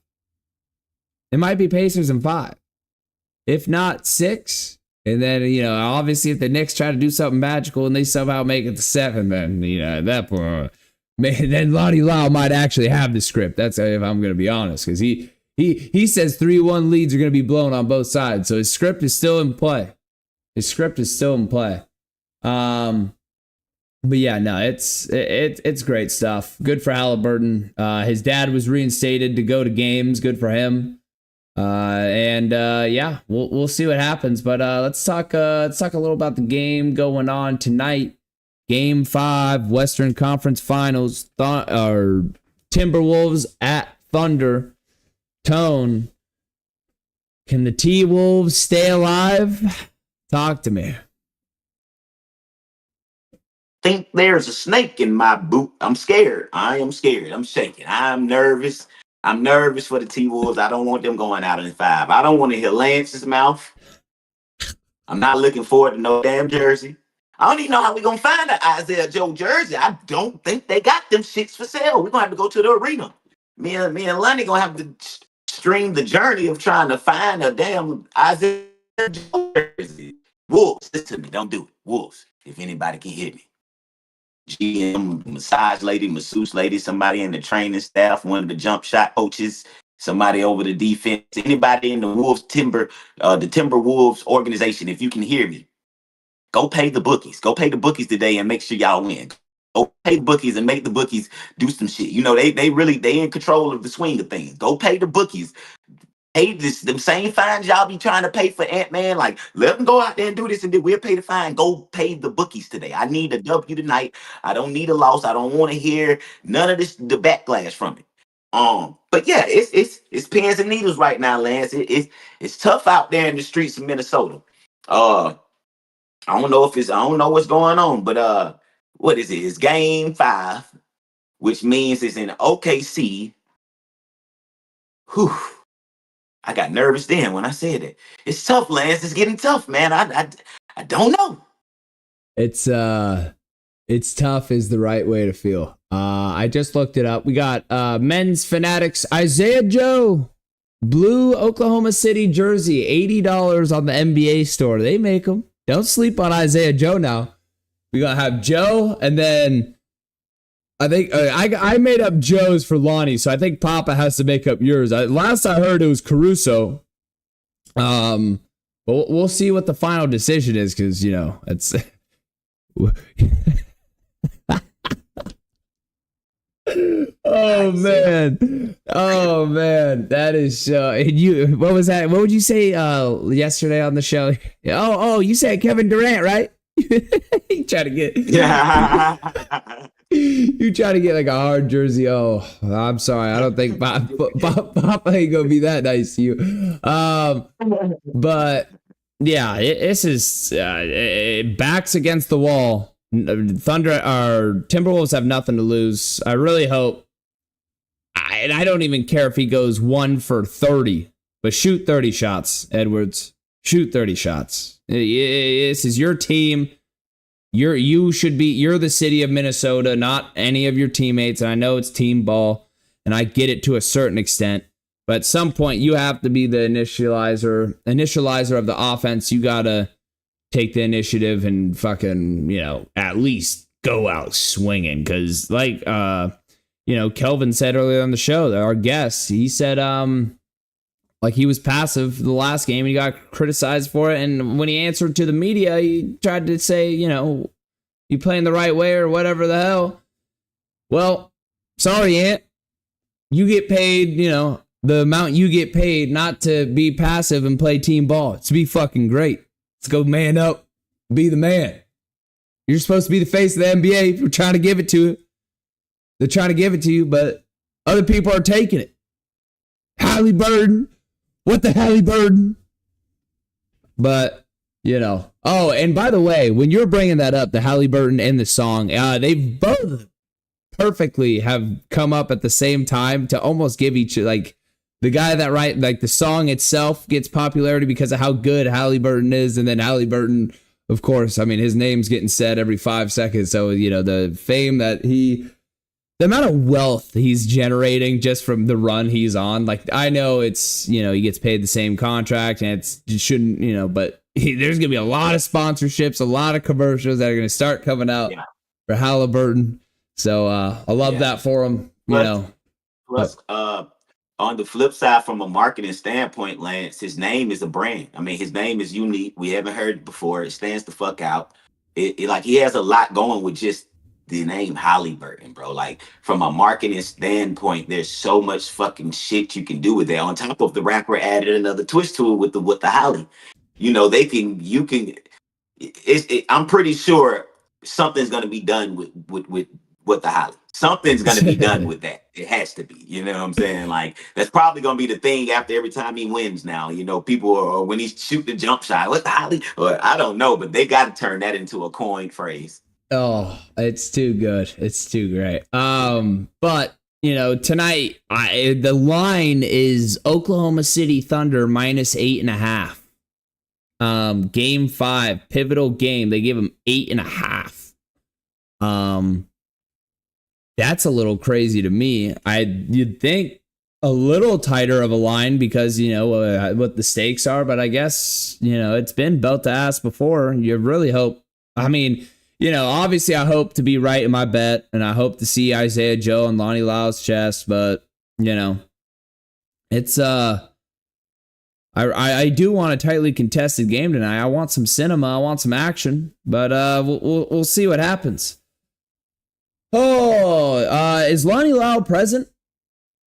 If not 6. And then, you know, obviously if the Knicks try to do something magical and they somehow make it to 7, then, you know, at that point, man, then Lonnie Lyle might actually have the script. That's if I'm going to be honest, because he He says 3-1 leads are going to be blown on both sides. So his script is still in play. But yeah, no, it's great stuff. Good for Haliburton. His dad was reinstated to go to games. Good for him. Yeah, we'll see what happens. But let's talk a little about the game going on tonight. Game 5, Western Conference Finals. Timberwolves at Thunder. Tone, can the T-Wolves stay alive? Talk to me. Think there's a snake in my boot. I'm scared. I am scared. I'm shaking. I'm nervous. I'm nervous for the T-Wolves. I don't want them going out in 5. I don't want to hear Lance's mouth. I'm not looking forward to no damn jersey. I don't even know how we're going to find an Isaiah Joe jersey. I don't think they got them shits for sale. We're going to have to go to the arena. Me and Lonnie going to have to stream the journey of trying to find a damn Isaiah Joe jersey. Wolves, listen to me. Don't do it. Wolves, if anybody can hear me. GM, massage lady, masseuse lady, somebody in the training staff, one of the jump shot coaches, somebody over the defense, anybody in the Wolves the Timberwolves organization, if you can hear me, go pay the bookies. Go pay the bookies today and make sure y'all win. Go pay the bookies and make the bookies do some shit. You know, they in control of the swing of things. Go pay the bookies. Hey, them same fines y'all be trying to pay for Ant-Man. Like, let them go out there and do this, and then we'll pay the fine. Go pay the bookies today. I need a W tonight. I don't need a loss. I don't want to hear none of the backlash from it. But yeah, it's pins and needles right now, Lance. It's tough out there in the streets of Minnesota. I don't know what's going on, but what is it? It's game 5, which means it's in OKC. Whew. I got nervous then when I said it. It's tough, Lance. It's getting tough, man. I don't know. It's tough is the right way to feel. I just looked it up. We got Men's Fanatics Isaiah Joe blue Oklahoma City jersey, $80 on the NBA store. They make them. Don't sleep on Isaiah Joe now. We're gonna have Joe, and then I think I made up Joe's for Lonnie, so I think Papa has to make up yours. Last I heard, it was Caruso. But we'll see what the final decision is, because it's. Oh man, that is you. What was that? What would you say yesterday on the show? Oh, you said Kevin Durant, right? You try to get you try to get like a hard jersey. Oh, I'm sorry. I don't think Papa ain't gonna be that nice to you. But yeah, this is backs against the wall. Thunder or Timberwolves have nothing to lose. I really hope. And I don't even care if he goes 1 for 30, but shoot 30 shots, Edwards. Shoot 30 shots. This is your team. You're the city of Minnesota, not any of your teammates. And I know it's team ball, and I get it to a certain extent. But at some point, you have to be the initializer of the offense. You gotta take the initiative and fucking, at least go out swinging. Because like, Kelvin said earlier on the show, our guest, he said, like he was passive the last game and he got criticized for it. And when he answered to the media, he tried to say, you playing the right way or whatever the hell. Well, sorry, Ant. You get paid, the amount you get paid not to be passive and play team ball. It's to be fucking great. Let's go man up. Be the man. You're supposed to be the face of the NBA if you're trying to give it to it. They're trying to give it to you, but other people are taking it. Haliburton. What the Haliburton? But, Oh, and by the way, when you're bringing that up, the Haliburton and the song, they both perfectly have come up at the same time to almost give each, like, the guy that the song itself gets popularity because of how good Haliburton is, and then Haliburton, of course, I mean, his name's getting said every 5 seconds, so, the fame that the amount of wealth he's generating just from the run he's on, like, I know it's, he gets paid the same contract, and it shouldn't, but there's going to be a lot of sponsorships, a lot of commercials that are going to start coming out for Haliburton, so I love that for him, Plus, on the flip side, from a marketing standpoint, Lance, his name is a brand. I mean, his name is unique. We haven't heard it before. It stands the fuck out. Like he has a lot going with just the name Haliburton, bro. Like from a marketing standpoint, there's so much fucking shit you can do with that. On top of the rapper added another twist to it with the Holly. You know, you can. I'm pretty sure something's gonna be done with the Holly. Something's gonna be done with that. It has to be. You know what I'm saying? Like that's probably gonna be the thing after every time he wins. Now, you know, people or when he shoot the jump shot, what the Holly? Or I don't know, but they got to turn that into a coin phrase. Oh, it's too good. It's too great. But you know, tonight the line is Oklahoma City Thunder -8.5. Game 5, pivotal game. They give him 8.5. That's a little crazy to me. You'd think a little tighter of a line because, you know, what the stakes are, but I guess, you know, it's been belt to ass before. You really hope. I mean, you know, obviously I hope to be right in my bet, and I hope to see Isaiah Joe and Lonnie Lyle's chest, but, you know, it's, I do want a tightly contested game tonight. I want some cinema. I want some action, but we'll see what happens. Oh, is Lonnie Lyle present?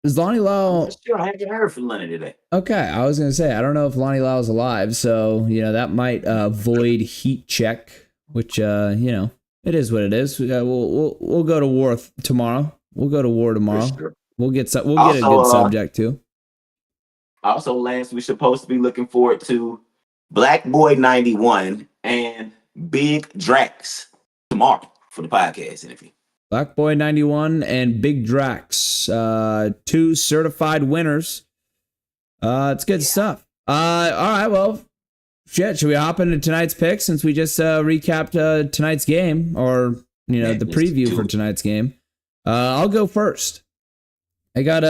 Is Lonnie Lyle? Sure, I haven't heard from Lonnie today. Okay, I was gonna say I don't know if Lonnie Lyle's alive, so you know that might void heat check, which you know it is what it is. We'll go to war tomorrow. We'll go to war tomorrow. Sure. We'll get a good subject too. Also, Lance, we're supposed to be looking forward to Black Boy 91 and Big Drax tomorrow for the podcast interview. Black Boy 91 and Big Drax, 2 certified winners. It's good stuff. All right, well, shit. Should we hop into tonight's pick since we just recapped tonight's game, or you know, the preview for tonight's game? I'll go first. I got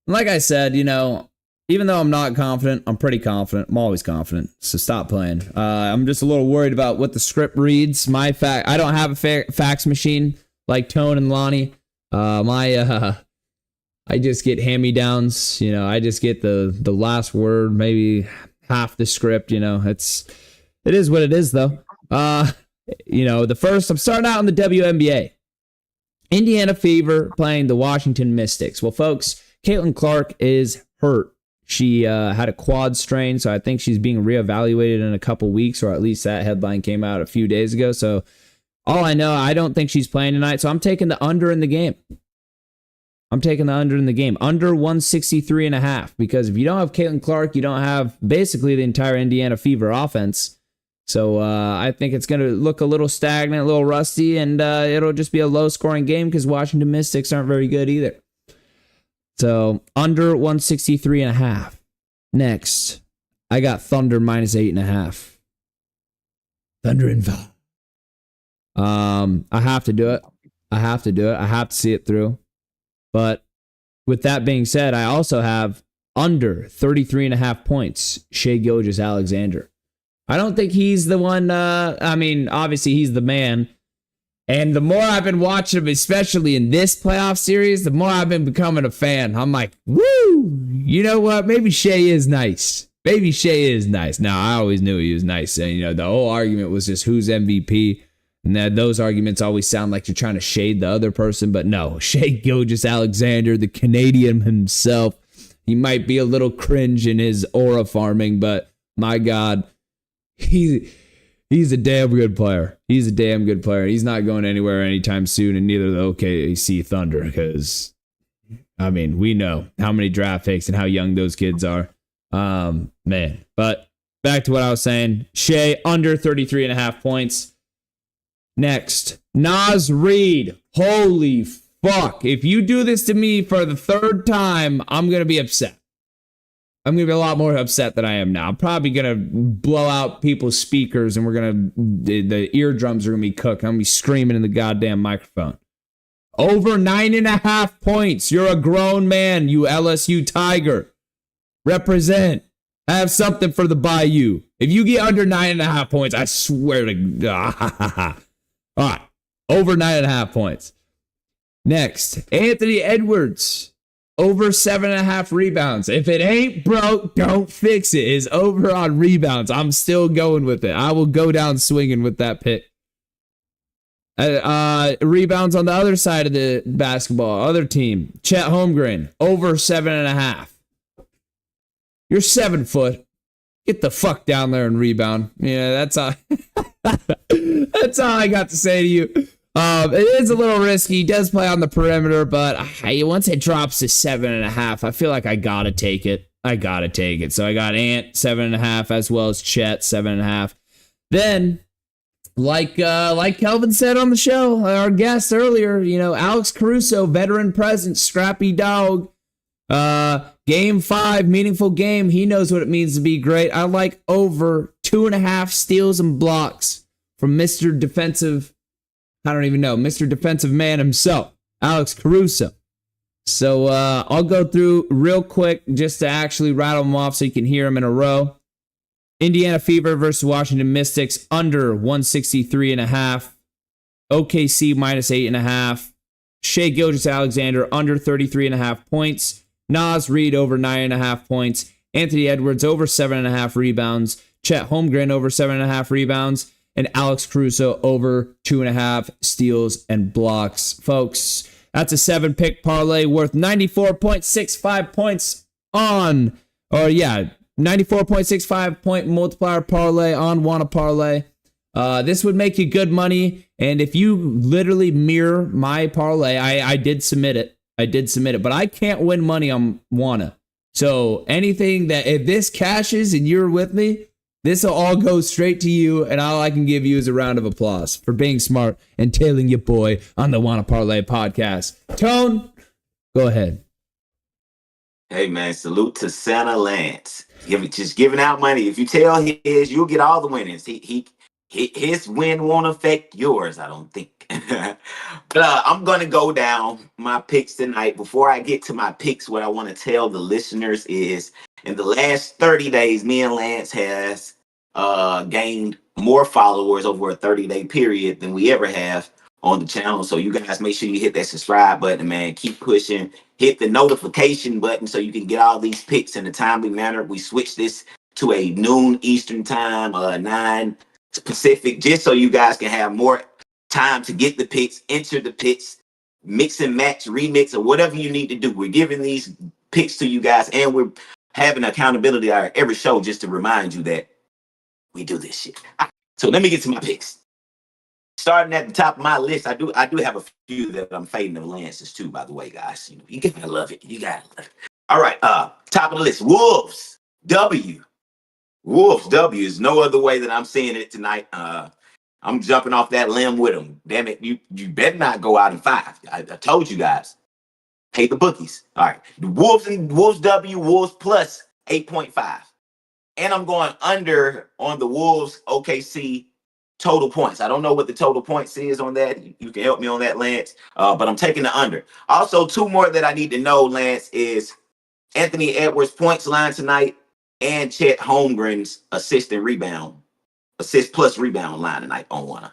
like I said, you know, even though I'm not confident, I'm pretty confident. I'm always confident, so stop playing. I'm just a little worried about what the script reads. I don't have a fax machine like Tone and Lonnie. I just get hand-me-downs. You know, I just get the last word, maybe half the script. You know, it is what it is, though. You know, I'm starting out in the WNBA. Indiana Fever playing the Washington Mystics. Well, folks, Caitlin Clark is hurt. She had a quad strain, so I think she's being reevaluated in a couple weeks, or at least that headline came out a few days ago. So all I know, I don't think she's playing tonight, so I'm taking the under in the game. Under 163.5, because if you don't have Caitlin Clark, you don't have basically the entire Indiana Fever offense. So I think it's going to look a little stagnant, a little rusty, and it'll just be a low-scoring game because Washington Mystics aren't very good either. So under 163.5. Next, I got Thunder -8.5. Thunder in 5. I have to do it. I have to see it through. But with that being said, I also have under 33.5 points, Shai Gilgeous-Alexander. I don't think he's the one. I mean, obviously he's the man. And the more I've been watching him, especially in this playoff series, the more I've been becoming a fan. I'm like, woo! You know what? Maybe Shai is nice. Now, I always knew he was nice. And, you know, the whole argument was just who's MVP. And those arguments always sound like you're trying to shade the other person. But no, Shai Gilgeous-Alexander, the Canadian himself, he might be a little cringe in his aura farming, but my God, he's a damn good player. He's not going anywhere anytime soon, and neither the OKC Thunder, because, I mean, we know how many draft picks and how young those kids are. Man. But back to what I was saying. Shai, under 33.5 points. Next, Naz Reid. Holy fuck. If you do this to me for the third time, I'm going to be upset. I'm going to be a lot more upset than I am now. I'm probably going to blow out people's speakers, and the eardrums are going to be cooked. I'm going to be screaming in the goddamn microphone. Over 9.5 points. You're a grown man, you LSU Tiger. Represent. Have something for the Bayou. If you get under 9.5 points, I swear to God. All right. Over 9.5 points. Next, Anthony Edwards. Over 7.5 rebounds. If it ain't broke, don't fix it. Is over on rebounds. I'm still going with it. I will go down swinging with that pick. Rebounds on the other side of the basketball. Other team. Chet Holmgren. Over 7.5. You're 7 foot. Get the fuck down there and rebound. Yeah, that's all. That's all I got to say to you. It is a little risky. He does play on the perimeter, but once it drops to 7.5, I feel like I gotta take it. So I got Ant 7.5 as well as Chet 7.5. Then, like Kelvin said on the show, our guest earlier, Alex Caruso, veteran presence, scrappy dog. Game 5, meaningful game. He knows what it means to be great. I like over 2.5 steals and blocks from Mr. Defensive Man himself, Alex Caruso. So I'll go through real quick just to actually rattle them off so you can hear them in a row. Indiana Fever versus Washington Mystics, under 163.5. OKC minus 8.5. Shai Gilgeous-Alexander, under 33.5 points. Naz Reid, over 9.5 points. Anthony Edwards, over 7.5 rebounds. Chet Holmgren, over 7.5 rebounds. And Alex Caruso, over 2.5 steals and blocks. Folks, that's a 7-pick parlay worth 94.65 points 94.65 point multiplier parlay on Wanna Parlay. This would make you good money. And if you literally mirror my parlay, I did submit it, but I can't win money on Wanna. So anything if this cashes and you're with me, this will all go straight to you, and all I can give you is a round of applause for being smart and tailing your boy on the Wanna Parlay podcast. Tone, go ahead. Hey, man, salute to Santa Lantz. Just giving out money. If you tell his, you'll get all the winnings. His win won't affect yours, I don't think. But I'm going to go down my picks tonight. Before I get to my picks, what I want to tell the listeners is, in the last 30 days, me and Lance has gained more followers over a 30-day period than we ever have on the channel. So you guys make sure you hit that subscribe button, man. Keep pushing. Hit the notification button so you can get all these picks in a timely manner. We switched this to a noon Eastern time, 9 Pacific, just so you guys can have more time to get the picks, enter the picks, mix and match, remix, or whatever you need to do. We're giving these picks to you guys, and we're having accountability on every show just to remind you that we do this shit. So let me get to my picks. Starting at the top of my list, I do have a few that I'm fading of Lance's too, by the way, guys. You gotta love it. All right, top of the list, Wolves W. Wolves W is no other way that I'm seeing it tonight. I'm jumping off that limb with them. Damn it, you better not go out in 5. I told you guys. Pay the bookies. All right. The Wolves W, Wolves plus 8.5. And I'm going under on the Wolves OKC total points. I don't know what the total points is on that. You can help me on that, Lance. But I'm taking the under. Also, 2 more that I need to know, Lance, is Anthony Edwards' points line tonight and Chet Holmgren's assist plus rebound line tonight on Wanna.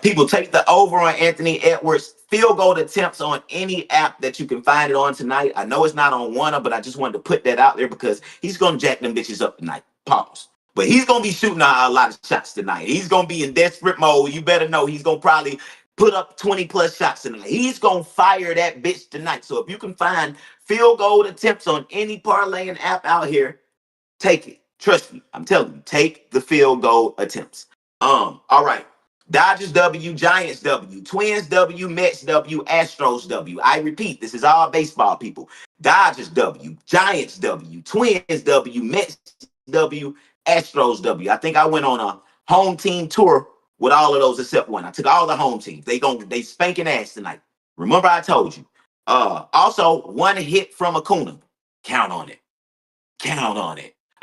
People, take the over on Anthony Edwards field goal attempts on any app that you can find it on tonight. I know it's not on Wanna, but I just wanted to put that out there because he's going to jack them bitches up tonight. Pause. But he's going to be shooting a lot of shots tonight. He's going to be in desperate mode. You better know he's going to probably put up 20 plus shots tonight. He's going to fire that bitch tonight. So if you can find field goal attempts on any parlaying app out here, take it. Trust me, I'm telling you, take the field goal attempts. All right. Dodgers W, Giants W, Twins W, Mets W, Astros W. I repeat, this is all baseball, people. Dodgers W, Giants W, Twins W, Mets W, Astros W. I think I went on a home team tour with all of those except one. I took all the home teams. They spanking ass tonight. Remember I told you. Also, 1 hit from Acuna. Count on it.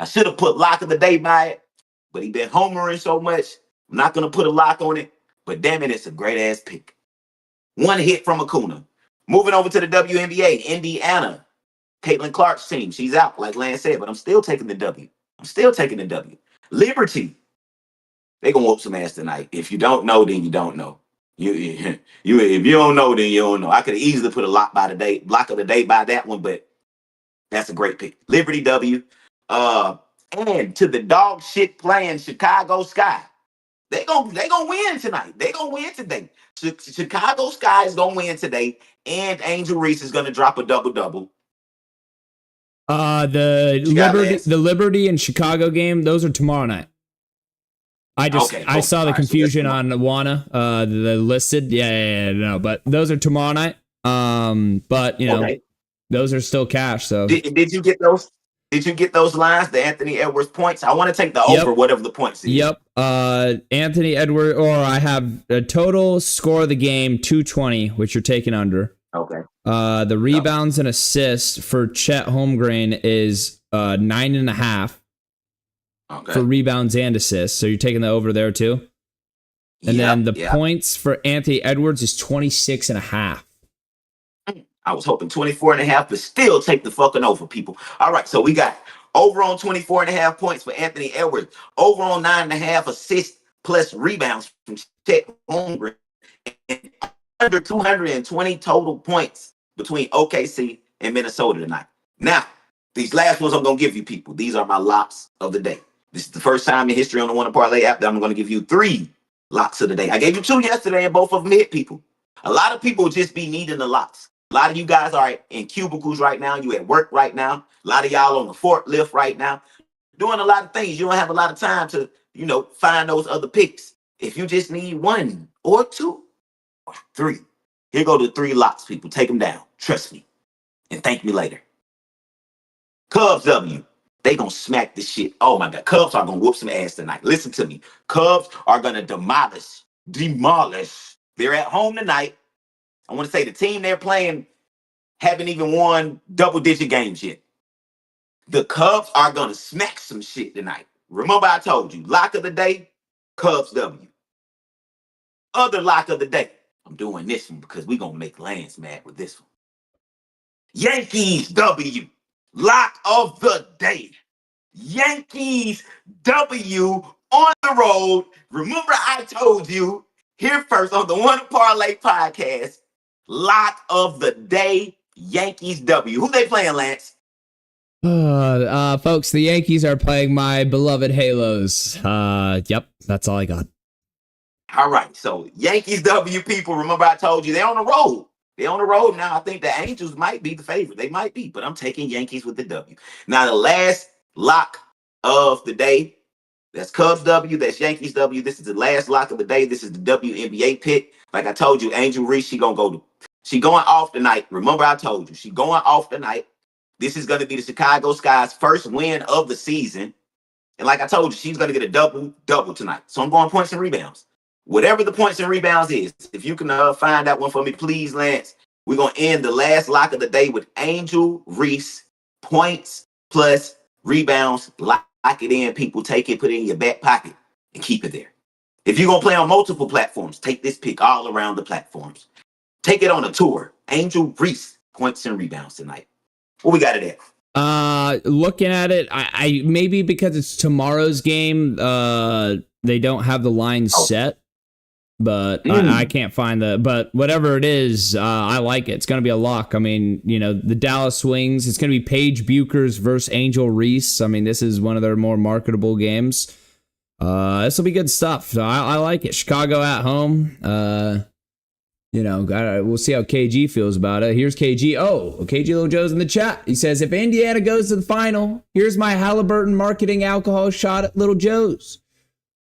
I should have put lock of the day by it, but he been homering so much. I'm not going to put a lock on it, but damn it, it's a great-ass pick. 1 hit from Acuna. Moving over to the WNBA, Indiana. Caitlin Clark's team. She's out, like Lance said, but I'm still taking the W. Liberty. They're going to whoop some ass tonight. If you don't know, then you don't know. If you don't know, then you don't know. I could easily put a lock of the day by that one, but that's a great pick. Liberty W. And to the dog shit playing Chicago Sky. They gonna win tonight. They gonna win today. Chicago Sky is gonna win today, and Angel Reese is gonna drop a double. The Liberty and Chicago game, those are tomorrow night. I saw the confusion on Wanna, the listed. No, but those are tomorrow night. But you know, those are still cash. So did you get those? Did you get those lines? The Anthony Edwards points. I want to take the over, whatever the points is. Yep. Anthony Edwards, or I have a total score of the game 220, which you're taking under. Okay. The rebounds and assists for Chet Holmgren is 9.5. Okay. For rebounds and assists. So you're taking the over there too? And then the points for Anthony Edwards is 26.5. I was hoping 24.5, but still take the fucking over, people. All right, so we got over on 24.5 points for Anthony Edwards, over on 9.5 assists plus rebounds from Chet Holmgren, and under 220 total points between OKC and Minnesota tonight. Now, these last ones I'm going to give you, people. These are my locks of the day. This is the first time in history on the Wanna Parlay app that I'm going to give you 3 locks of the day. I gave you 2 yesterday, and both of them hit, people. A lot of people just be needing the locks. A lot of you guys are in cubicles right now. You at work right now. A lot of y'all on the forklift right now. Doing a lot of things. You don't have a lot of time to, find those other picks. If you just need 1 or 2 or 3, here go the 3 locks, people. Take them down. Trust me. And thank me later. Cubs W. They gonna smack this shit. Oh my God. Cubs are gonna whoop some ass tonight. Listen to me. Cubs are gonna demolish. They're at home tonight. I want to say the team they're playing haven't even won double-digit games yet. The Cubs are going to smack some shit tonight. Remember I told you, lock of the day, Cubs W. Other lock of the day. I'm doing this one because we're going to make Lance mad with this one. Yankees W. Lock of the day. Yankees W on the road. Remember I told you, here first on the Wanna Parlay Podcast, lock of the day, Yankees W. Who they playing, Lance? Folks, the Yankees are playing my beloved Halos. Yep, that's all I got. All right, so Yankees W, people. Remember I told you they're on the road. They're on the road now. I think the Angels might be the favorite. They might be, but I'm taking Yankees with the W. Now, the last lock of the day, that's Cubs W, that's Yankees W. This is the last lock of the day. This is the WNBA pick. Like I told you, Angel Reese, she going off tonight. Remember I told you, she going off tonight. This is going to be the Chicago Sky's first win of the season. And like I told you, she's going to get a double tonight. So I'm going points and rebounds. Whatever the points and rebounds is, if you can find that one for me, please, Lance. We're going to end the last lock of the day with Angel Reese, points plus rebounds. Lock it in, people. Take it, put it in your back pocket, and keep it there. If you're going to play on multiple platforms, take this pick all around the platforms. Take it on a tour. Angel Reese, points and rebounds tonight. What we got it at? Looking at it, I maybe because it's tomorrow's game, they don't have the line set. But I can't find but whatever it is, I like it. It's going to be a lock. I mean, the Dallas Wings, it's going to be Paige Buchers versus Angel Reese. I mean, this is one of their more marketable games. This will be good stuff. So I like it. Chicago at home. We'll see how KG feels about it. Here's KG. KG Little Joe's in the chat. He says, if Indiana goes to the final, here's my Haliburton marketing alcohol shot at Little Joe's.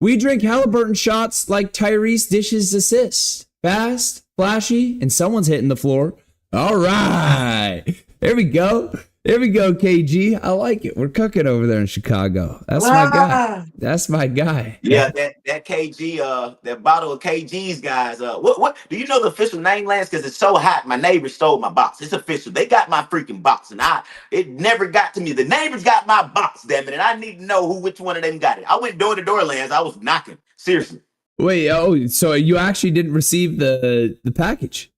We drink Haliburton shots like Tyrese dishes assists. Fast, flashy, and someone's hitting the floor. All right. There we go. There we go, KG. I like it. We're cooking over there in Chicago. That's my guy. That's my guy. Yeah, that KG, that bottle of KG's, guys. What do you know the official name, Lance? Because it's so hot. My neighbor stole my box. It's official. They got my freaking box, and it never got to me. The neighbors got my box, damn it, and I need to know which one of them got it. I went door to door, Lance. I was knocking. Seriously. Wait, so you actually didn't receive the package?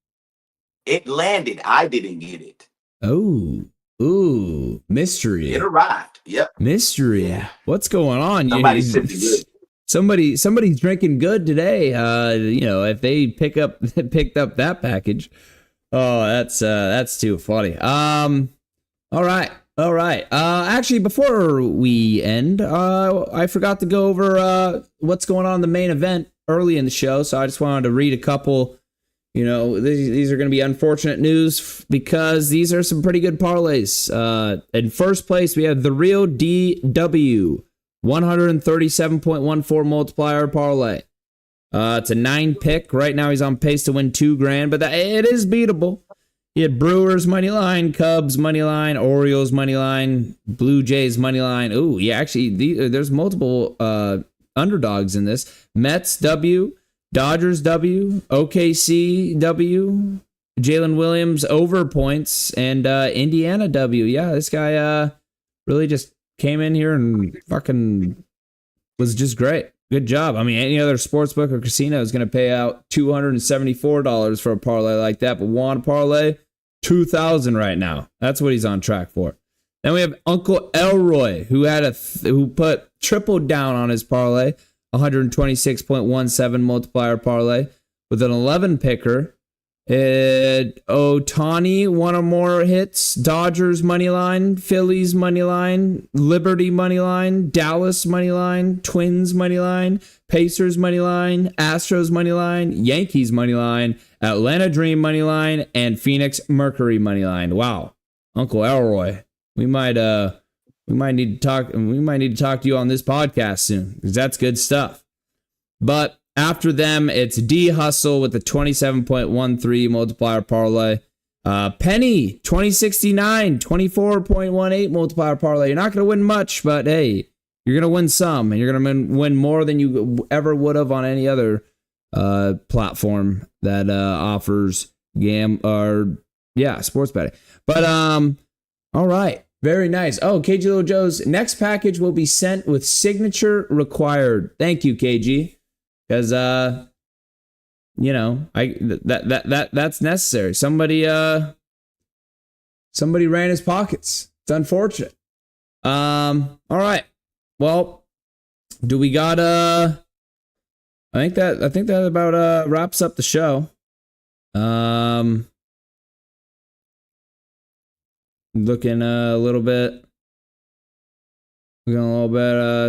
It landed. I didn't get it. Ooh, mystery. It arrived. Yep. Mystery. Yeah. What's going on? Somebody sent me good. somebody's drinking good today. If they picked up that package. Oh, that's too funny. All right. Actually, before we end, I forgot to go over what's going on in the main event early in the show, so I just wanted to read a couple. These are going to be unfortunate news because these are some pretty good parlays. In first place, we have the Real DW 137.14 multiplier parlay. It's a 9 pick. Right now, he's on pace to win $2,000, but it is beatable. He had Brewers money line, Cubs money line, Orioles money line, Blue Jays money line. Ooh, yeah, actually, there's multiple underdogs in this. Mets W, Dodgers W, OKC W, Jalen Williams over points, and Indiana W. Yeah, this guy really just came in here and fucking was just great. Good job. I mean, any other sportsbook or casino is going to pay out $274 for a parlay like that, but Wanna Parlay, $2,000 right now. That's what he's on track for. Then we have Uncle Elroy, who put triple down on his parlay, 126.17 multiplier parlay with an 11 picker. Otani, one or more hits. Dodgers money line, Phillies money line, Liberty money line, Dallas money line, Twins money line, Pacers money line, Astros money line, Yankees money line, Atlanta Dream money line, and Phoenix Mercury money line. Wow, Uncle Elroy, we might need to talk to you on this podcast soon because that's good stuff. But after them, it's D Hustle with the 27.13 multiplier parlay. Penny, 2069, 24.18 multiplier parlay. You're not going to win much, but hey, you're going to win some, and you're going to win more than you ever would have on any other platform that offers sports betting. But all right, very nice. Oh, KG Little Joe's next package will be sent with signature required. Thank you, KG. Because that's necessary. Somebody ran his pockets. It's unfortunate. All right. Well, do we got I think that about wraps up the show. Looking a little bit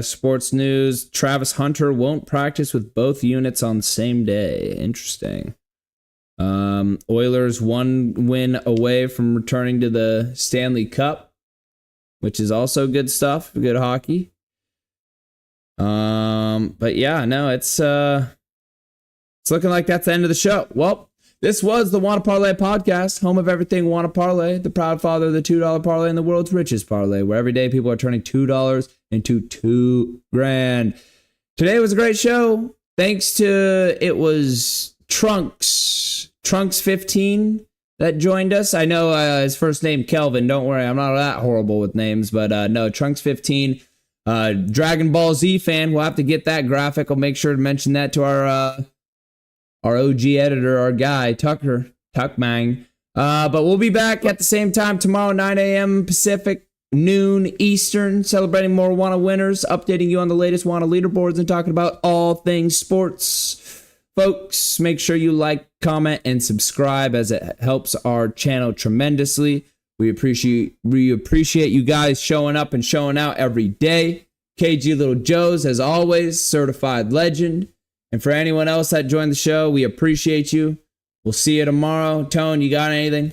sports news. Travis Hunter won't practice with both units on the same day. Interesting. Oilers 1 win away from returning to the Stanley Cup, which is also good stuff. Good hockey. But yeah, no, it's looking like that's the end of the show. Well, this was the Wanna Parlay Podcast, home of everything Wanna Parlay, the proud father of the $2 parlay and the world's richest parlay, where every day people are turning $2 into $2,000. Today was a great show. Thanks to, it was Trunks 15 that joined us. I know his first name Kelvin. Don't worry, I'm not that horrible with names, but no, Trunks 15, Dragon Ball Z fan. We'll have to get that graphic. I'll make sure to mention that to our OG editor, our guy, Tuckmang. But we'll be back at the same time tomorrow, 9 a.m. Pacific, noon Eastern, celebrating more Wanna winners, updating you on the latest Wanna leaderboards, and talking about all things sports. Folks, make sure you like, comment, and subscribe as it helps our channel tremendously. We appreciate you guys showing up and showing out every day. KG Little Joe's, as always, certified legend. And for anyone else that joined the show, we appreciate you. We'll see you tomorrow. Tone, you got anything?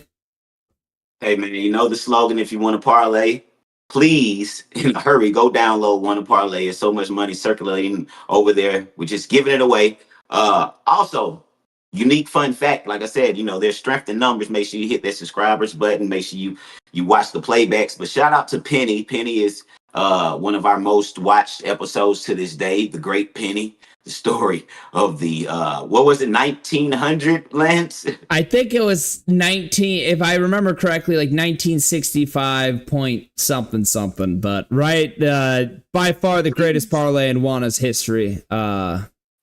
Hey, man, you know the slogan, if you want to parlay, please, in a hurry, go download Wanna Parlay. There's so much money circulating over there. We're just giving it away. Also, unique fun fact, like I said, there's strength in numbers. Make sure you hit that subscribers button. Make sure you watch the playbacks. But shout out to Penny. Penny is one of our most watched episodes to this day. The great Penny. The story of the, 1900, Lance? I think it was 19, if I remember correctly, like 1965 point something. But right, by far the greatest parlay in Wanna's history.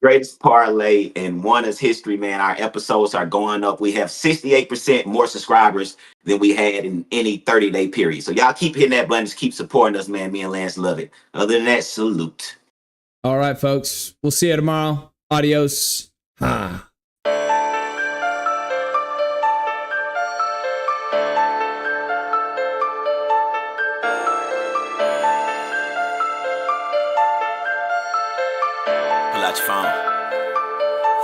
Greatest parlay in Wanna's history, man. Our episodes are going up. We have 68% more subscribers than we had in any 30-day period. So y'all keep hitting that button. Just keep supporting us, man. Me and Lance love it. Other than that, salute. All right, folks. We'll see you tomorrow. Adios. Ha. Pull out your phone.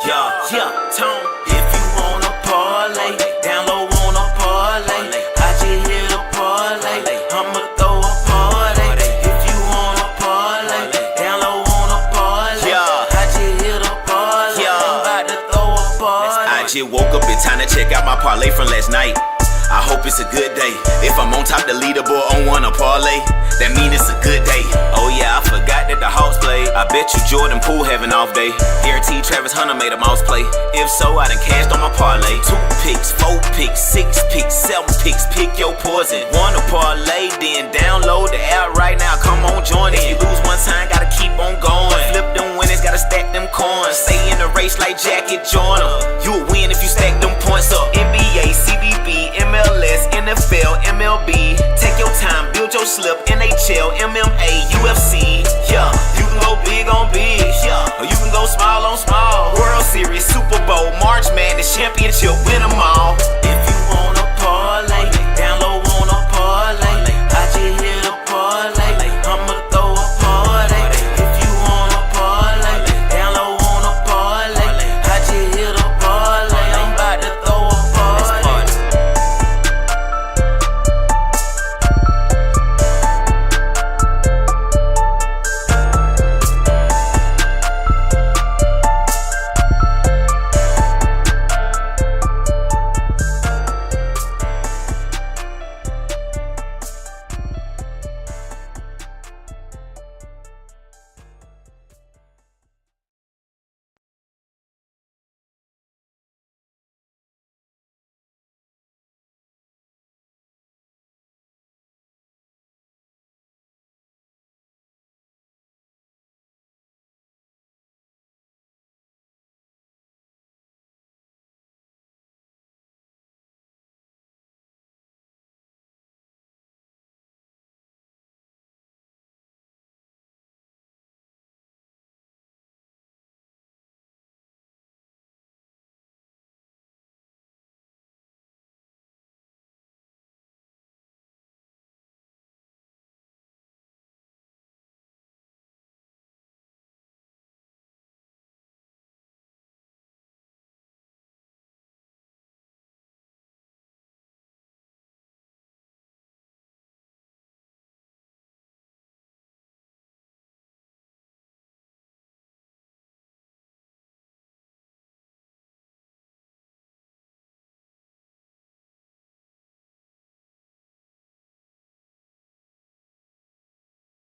Yeah, Tone. If you wanna parlay, down low wanna parlay. I just hit a parlay. I'ma throw a party. If you wanna parlay, down low wanna parlay. I just hit a parlay. I'm about to throw a party. I just woke up in time to check out my parlay from last night. I hope it's a good day. If I'm on top the leaderboard on Wanna Parlay, that mean it's a good day. Oh yeah, I forgot that the Hawks played. I bet you Jordan Poole have an off day. Guaranteed Travis Hunter made a mouse play. If so, I done cashed on my parlay. 2 picks, 4 picks, 6 picks, 7 picks. Pick your poison. Wanna Parlay, then download the app right now. Come on, join it. If you lose one time, gotta keep on going. Flip them winners, gotta stack them coins. Stay in the race like Jackie Joyner. You will win if you stack them points up. NBA, CBB, MLS, NFL, MLB. Take your time, build your slip. NHL, MMA, UFC. Yeah, you can go big on big. Yeah, or you can go small on small. World Series, Super Bowl, March Madness, championship.